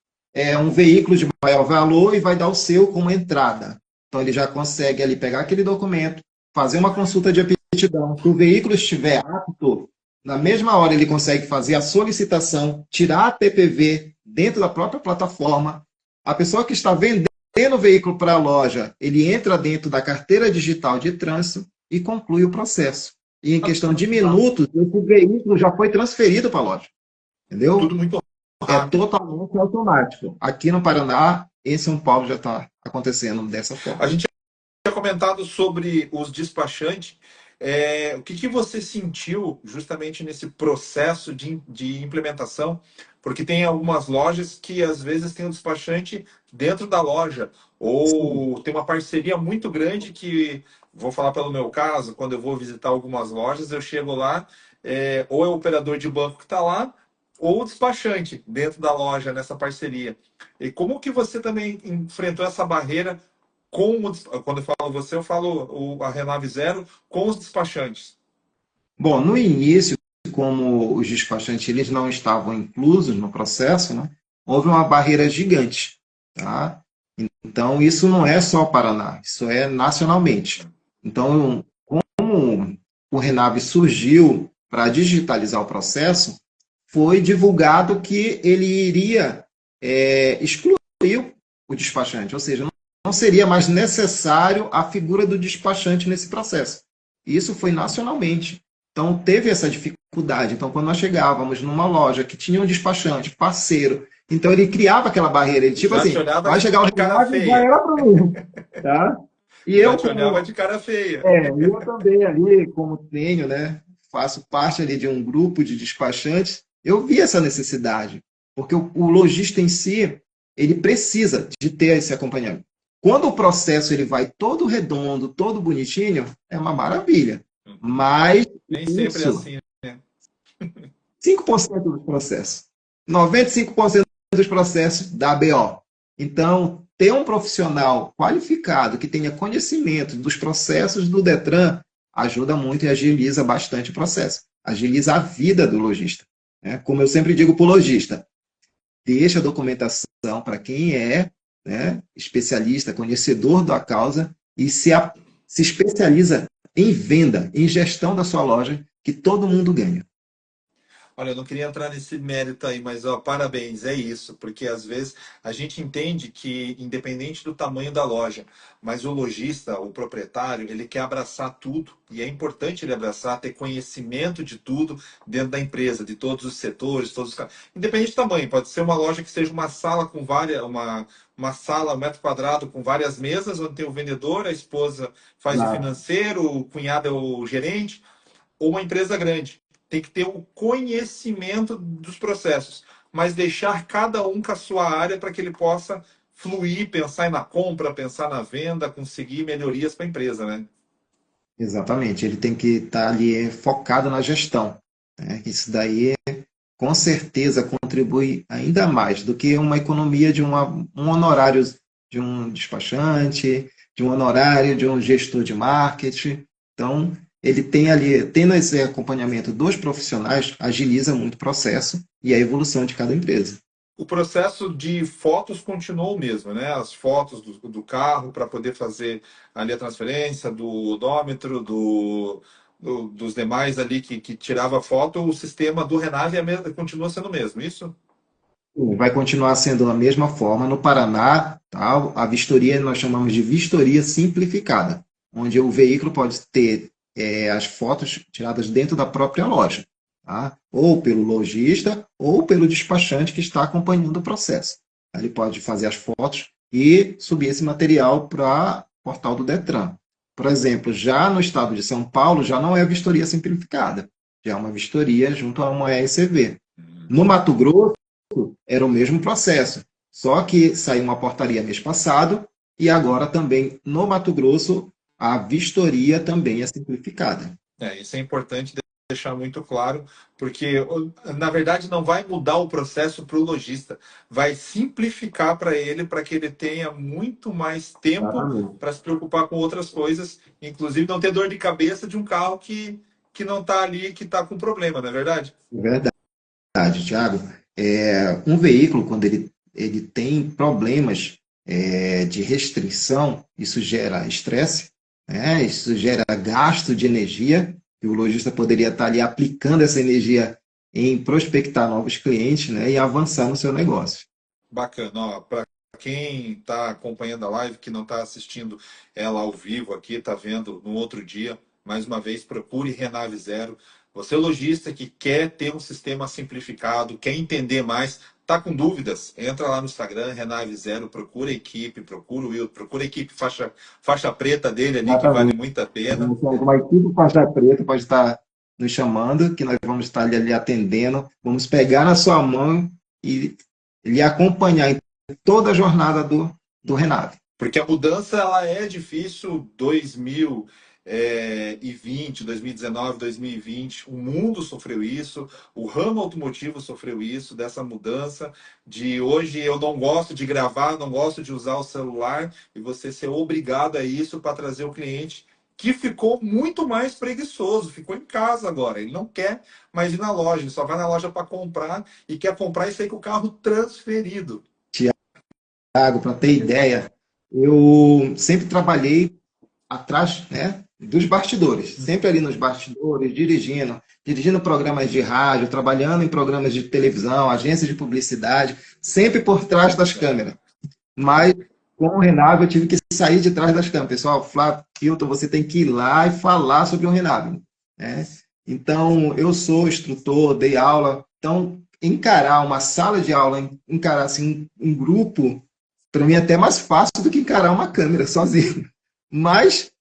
um veículo de maior valor e vai dar o seu como entrada. Então, ele já consegue ali pegar aquele documento, fazer uma consulta de aptidão. Se o veículo estiver apto, na mesma hora ele consegue fazer a solicitação, tirar a TPV dentro da própria plataforma. A pessoa que está vendendo o veículo para a loja, ele entra dentro da carteira digital de trânsito e conclui o processo. E em questão de minutos, esse veículo já foi transferido para a loja. Entendeu? Tudo muito É rápido. totalmente automático. Aqui no Paraná, em São Paulo, já está acontecendo dessa forma. A gente tinha comentado sobre os despachantes. O que você sentiu justamente nesse processo de implementação? Porque tem algumas lojas que às vezes tem um despachante dentro da loja, ou Sim. tem uma parceria muito grande que, vou falar pelo meu caso, quando eu vou visitar algumas lojas, eu chego lá, ou é o operador de banco que está lá, ou o despachante dentro da loja, nessa parceria. E como que você também enfrentou essa barreira quando eu falo você, eu falo a Renave Zero com os despachantes? Bom, no início, como os despachantes eles não estavam inclusos no processo, né, houve uma barreira gigante. Tá? Então, isso não é só Paraná, isso é nacionalmente. Então, como o Renave surgiu para digitalizar o processo, foi divulgado que ele iria excluir o despachante, ou seja, não seria mais necessário a figura do despachante nesse processo. Isso foi nacionalmente. Então, teve essa dificuldade. Então, quando nós chegávamos numa loja que tinha um despachante, parceiro, então ele criava aquela barreira. Ele, tipo Já te assim, olhava vai chegar o de cara Renave e já feia. era para mim. Tá? E Já eu, te olhava como de cara feia. eu também ali, como tenho, né, faço parte ali de um grupo de despachantes, eu vi essa necessidade, porque o lojista em si, ele precisa de ter esse acompanhamento. Quando o processo ele vai todo redondo, todo bonitinho, é uma maravilha. Mas Nem sempre é isso, assim, né? 5% dos processos. 95% dos processos da BO. Então, ter um profissional qualificado que tenha conhecimento dos processos do Detran ajuda muito e agiliza bastante o processo. Agiliza a vida do lojista. Né? Como eu sempre digo para o lojista, deixa a documentação para quem é, né, especialista, conhecedor da causa e se especializa em venda, em gestão da sua loja, que todo mundo ganha. Olha, eu não queria entrar nesse mérito aí, mas ó, parabéns, é isso, porque às vezes a gente entende que, independente do tamanho da loja, mas o lojista, o proprietário, ele quer abraçar tudo, e é importante ele abraçar, ter conhecimento de tudo dentro da empresa, de todos os setores, independente do tamanho, pode ser uma loja que seja uma sala com uma sala, 1 metro quadrado com várias mesas, onde tem o vendedor, a esposa faz o Claro. financeiro, o cunhado é o gerente, ou uma empresa grande. Tem que ter o conhecimento dos processos, mas deixar cada um com a sua área para que ele possa fluir, pensar na compra, pensar na venda, conseguir melhorias para a empresa, né? Exatamente, ele tem que estar ali focado na gestão, né? Isso daí, com certeza, contribui ainda mais do que uma economia de um honorário de um despachante, de um honorário de um gestor de marketing. Então, ele tem ali, tendo esse acompanhamento dos profissionais, agiliza muito o processo e a evolução de cada empresa. O processo de fotos continuou o mesmo, né? As fotos do carro para poder fazer ali a transferência do odômetro, dos demais ali que tirava foto, o sistema do Renave continua sendo o mesmo, isso? Vai continuar sendo da mesma forma no Paraná, tá? A vistoria nós chamamos de vistoria simplificada, onde o veículo pode ter as fotos tiradas dentro da própria loja, tá? Ou pelo lojista ou pelo despachante que está acompanhando o processo. Ele pode fazer as fotos e subir esse material para o portal do Detran. Por exemplo, já no estado de São Paulo, já não é vistoria simplificada, já é uma vistoria junto a uma ECV. No Mato Grosso, era o mesmo processo, só que saiu uma portaria mês passado e agora também no Mato Grosso a vistoria também é simplificada. Isso é importante deixar muito claro, porque na verdade não vai mudar o processo para o lojista, vai simplificar para ele, para que ele tenha muito mais tempo Exatamente. para se preocupar com outras coisas, inclusive não ter dor de cabeça de um carro que não está ali, que está com problema, não é verdade? Verdade, Thiago. Um veículo, quando ele tem problemas de restrição, isso gera estresse, né? Isso gera gasto de energia, e o lojista poderia estar ali aplicando essa energia em prospectar novos clientes, né? E avançar no seu negócio. Bacana, para quem está acompanhando a live, que não está assistindo ela ao vivo aqui, está vendo no outro dia, mais uma vez, procure Renave Zero. Você é lojista que quer ter um sistema simplificado, quer entender mais, está com dúvidas, entra lá no Instagram, Renave Zero, procura a equipe, procura o Will, procura a equipe faixa preta dele ali, que vale Exatamente. muito a pena. Então, alguma equipe faixa preta pode estar nos chamando, que nós vamos estar ali atendendo, vamos pegar na sua mão e lhe acompanhar em toda a jornada do Renave. Porque a mudança ela é difícil, 2020, 2019, 2020, o mundo sofreu isso, o ramo automotivo sofreu isso, dessa mudança de hoje eu não gosto de gravar, não gosto de usar o celular e você ser obrigado a isso para trazer o cliente que ficou muito mais preguiçoso, ficou em casa agora, ele não quer mais ir na loja, ele só vai na loja para comprar e quer comprar e sair com o carro transferido. Tiago, para ter ideia, eu sempre trabalhei atrás, né, dos bastidores, sempre ali nos bastidores, dirigindo programas de rádio, trabalhando em programas de televisão, agências de publicidade, sempre por trás das câmeras. Mas com o Renave eu tive que sair de trás das câmeras. Pessoal, Flávio, Hilton, você tem que ir lá e falar sobre o Renave, né? Então, eu sou instrutor, dei aula, então encarar uma sala de aula, encarar assim um grupo, para mim é até mais fácil do que encarar uma câmera sozinho. Mas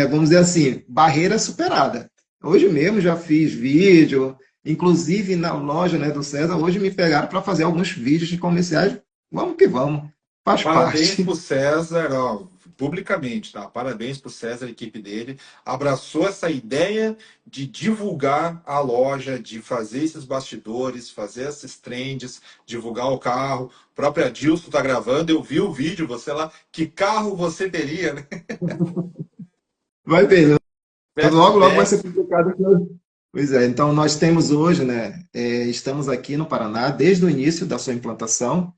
vamos dizer assim, barreira superada. Hoje mesmo já fiz vídeo, inclusive na loja, né, do César, hoje me pegaram para fazer alguns vídeos de comerciais. Vamos que vamos, faz Parabéns parte. pro César, ó, publicamente, tá? Parabéns pro César, a equipe dele. Abraçou essa ideia de divulgar a loja, de fazer esses bastidores, fazer esses trends, divulgar o carro. O próprio Adilson tá gravando, eu vi o vídeo, você lá, que carro você teria, né? Vai ver, logo, logo vai ser Fastback. publicado aqui. Pois é, então nós temos hoje, né, estamos aqui no Paraná desde o início da sua implantação,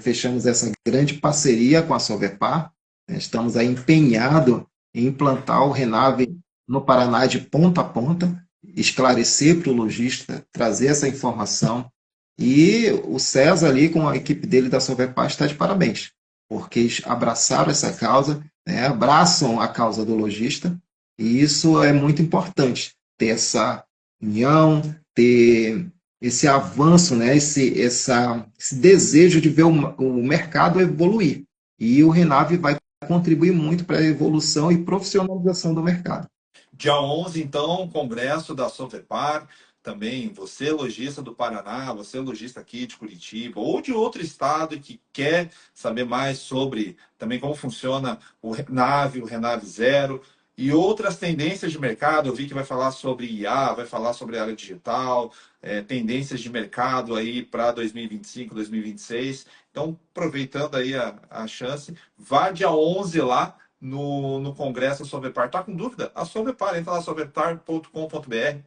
fechamos essa grande parceria com a Solvepar, né, estamos aí empenhados em implantar o Renave no Paraná de ponta a ponta, esclarecer para o lojista, trazer essa informação, e o César ali com a equipe dele da Solvepar está de parabéns, porque eles abraçaram essa causa, né, abraçam a causa do lojista, e isso é muito importante ter essa união, ter esse avanço, né? Esse desejo de ver o mercado evoluir. E o Renave vai contribuir muito para a evolução e profissionalização do mercado. Dia 11, então, congresso da Sovepar. Também você, lojista do Paraná, você, lojista aqui de Curitiba ou de outro estado que quer saber mais sobre também como funciona o Renave Zero. E outras tendências de mercado, eu vi que vai falar sobre IA, vai falar sobre área digital, tendências de mercado aí para 2025, 2026. Então, aproveitando aí a chance, vá dia 11 lá no Congresso Sovepar. Tá com dúvida? A Sovepar, entra lá, sovepar.com.br.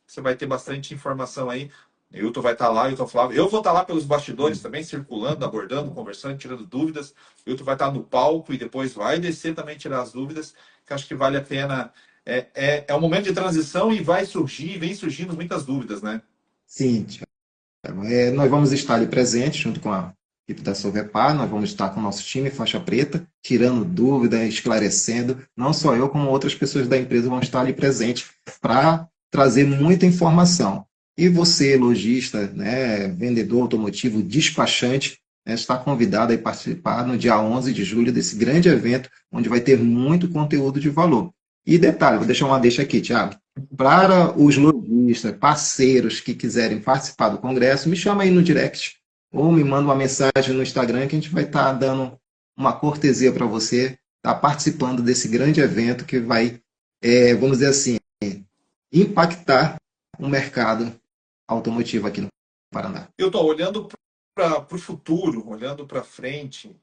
Você vai ter bastante informação aí. Hilton vai estar lá, Hilton Flávio. Eu vou estar lá pelos bastidores também, circulando, abordando, conversando, tirando dúvidas. Hilton vai estar no palco e depois vai descer também tirar as dúvidas, que acho que vale a pena. É um momento de transição e vai surgir, vem surgindo muitas dúvidas, né? Sim, Thiago. Nós vamos estar ali presentes junto com a equipe da Sovepar, nós vamos estar com o nosso time faixa preta, tirando dúvidas, esclarecendo. Não só eu, como outras pessoas da empresa vão estar ali presentes para trazer muita informação. E você, lojista, né, vendedor automotivo, despachante, né, está convidado a participar no dia 11 de julho desse grande evento, onde vai ter muito conteúdo de valor. E detalhe, vou deixar uma deixa aqui, Thiago. Para os lojistas, parceiros que quiserem participar do congresso, me chama aí no direct ou me manda uma mensagem no Instagram que a gente vai estar dando uma cortesia para você estar participando desse grande evento que vai, vamos dizer assim, impactar o mercado automotivo aqui no Paraná. Eu estou olhando para o futuro, olhando para frente,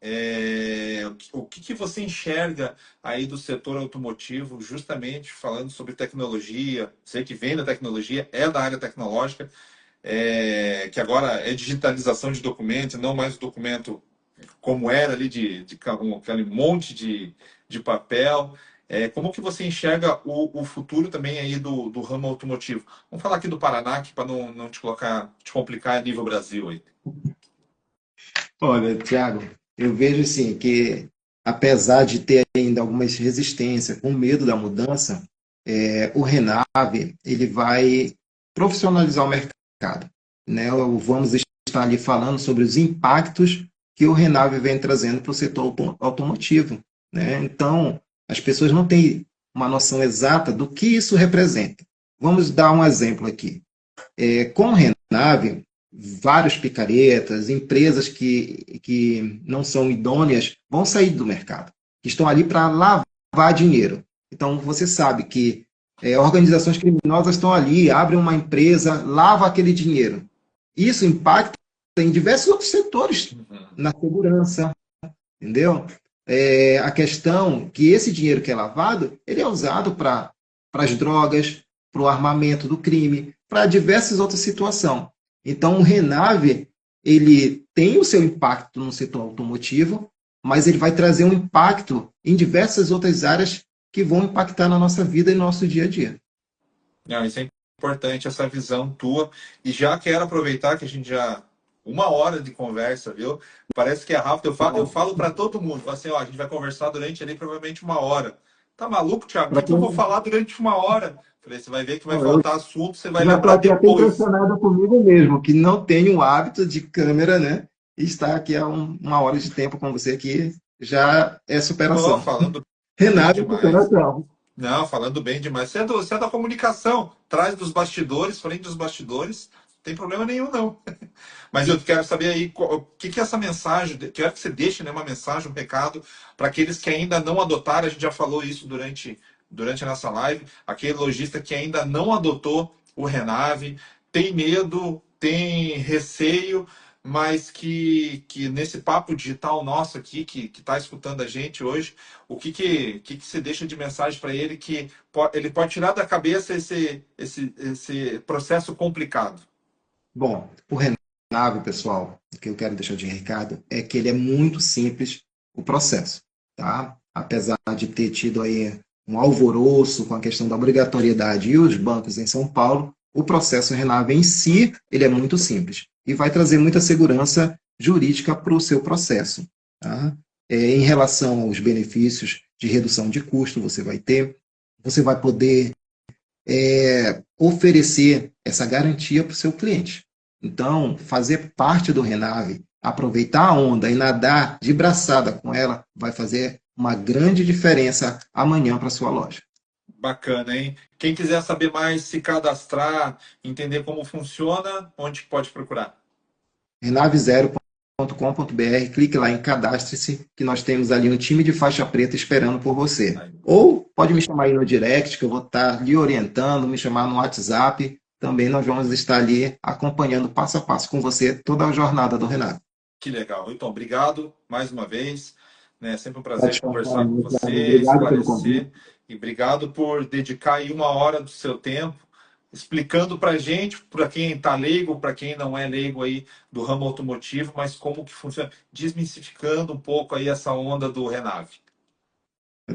o que você enxerga aí do setor automotivo, justamente falando sobre tecnologia, você que vem da tecnologia, é da área tecnológica, que agora é digitalização de documento, não mais o documento como era ali de aquele monte de papel. Como que você enxerga o futuro também aí do ramo automotivo? Vamos falar aqui do Paraná, para não te complicar a nível Brasil aí. Olha, Thiago, eu vejo assim que apesar de ter ainda algumas resistências, com medo da mudança, o Renave ele vai profissionalizar o mercado, né? Vamos estar ali falando sobre os impactos que o Renave vem trazendo para o setor automotivo, né? Então, as pessoas não têm uma noção exata do que isso representa. Vamos dar um exemplo aqui. Com o Renave, vários picaretas, empresas que não são idôneas vão sair do mercado, que estão ali para lavar dinheiro. Então, você sabe que organizações criminosas estão ali, abrem uma empresa, lava aquele dinheiro. Isso impacta em diversos outros setores, na segurança, entendeu? A questão que esse dinheiro que é lavado, ele é usado para as drogas, para o armamento do crime, para diversas outras situações. Então, o Renave, ele tem o seu impacto no setor automotivo, mas ele vai trazer um impacto em diversas outras áreas que vão impactar na nossa vida e no nosso dia a dia. Não, isso é importante, essa visão tua. E já quero aproveitar que a gente já... 1 hora de conversa, viu? Parece que é rápido. Eu falo para todo mundo. Falo assim, ó, a gente vai conversar durante ali provavelmente 1 hora. Tá maluco, Thiago? O que eu vou falar durante 1 hora? Falei, você vai ver que vai faltar assunto, você vai Já estou lembrar aqui até depois. impressionado comigo mesmo, que não tenho o hábito de câmera, né? E estar aqui há 1 hora de tempo com você aqui já é superação. Falando bem Renave é demais. superação. Não, falando bem demais. Você é da comunicação, traz dos bastidores, frente dos bastidores, não tem problema nenhum, não. Mas eu quero saber aí o que é essa mensagem. Quero que você deixe, né, uma mensagem, um recado para aqueles que ainda não adotaram. A gente já falou isso durante a nossa live. Aquele lojista que ainda não adotou o Renave, tem medo, tem receio, mas que nesse papo digital nosso aqui, que está escutando a gente hoje, o que você deixa de mensagem para ele que ele pode tirar da cabeça esse processo complicado? Bom, o Renave, pessoal, o que eu quero deixar de recado é que ele é muito simples o processo, tá? Apesar de ter tido aí um alvoroço com a questão da obrigatoriedade e os bancos em São Paulo, o processo Renave em si, ele é muito simples e vai trazer muita segurança jurídica para o seu processo, tá? Em relação aos benefícios de redução de custo, você vai poder oferecer essa garantia para o seu cliente. Então, fazer parte do Renave, aproveitar a onda e nadar de braçada com ela, vai fazer uma grande diferença amanhã para a sua loja. Bacana, hein? Quem quiser saber mais, se cadastrar, entender como funciona, onde pode procurar? Renave0.com.br. clique lá em cadastre-se, que nós temos ali um time de faixa preta esperando por você. Ou pode me chamar aí no direct, que eu vou estar lhe orientando, me chamar no WhatsApp, também nós vamos estar ali acompanhando passo a passo com você toda a jornada do Renato. Que legal. Então, obrigado mais uma vez. Né? Sempre um prazer Satisfação, conversar com você, obrigado pelo esclarecer. convite. E obrigado por dedicar aí 1 hora do seu tempo, explicando para a gente, para quem está leigo, para quem não é leigo aí do ramo automotivo, mas como que funciona, desmistificando um pouco aí essa onda do Renave.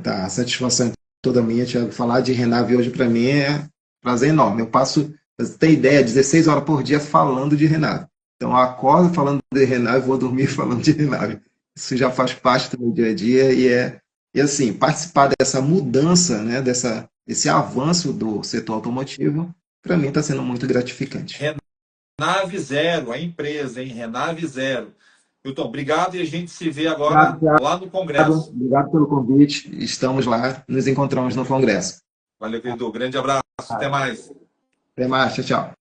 Tá, a satisfação é toda minha, Thiago. Falar de Renave hoje para mim é um prazer enorme. Eu passo, pra você ter ideia, 16 horas por dia falando de Renave. Então, eu acordo falando de Renave, vou dormir falando de Renave. Isso já faz parte do meu dia a dia e assim, participar dessa mudança, né, desse avanço do setor automotivo, para mim está sendo muito gratificante. Renave Zero, a empresa, hein? Renave Zero. Milton, obrigado e a gente se vê agora lá no Congresso. Obrigado pelo convite. Estamos lá, nos encontramos no Congresso. Valeu, querido. Grande abraço. Até mais. Até mais. Tchau, tchau.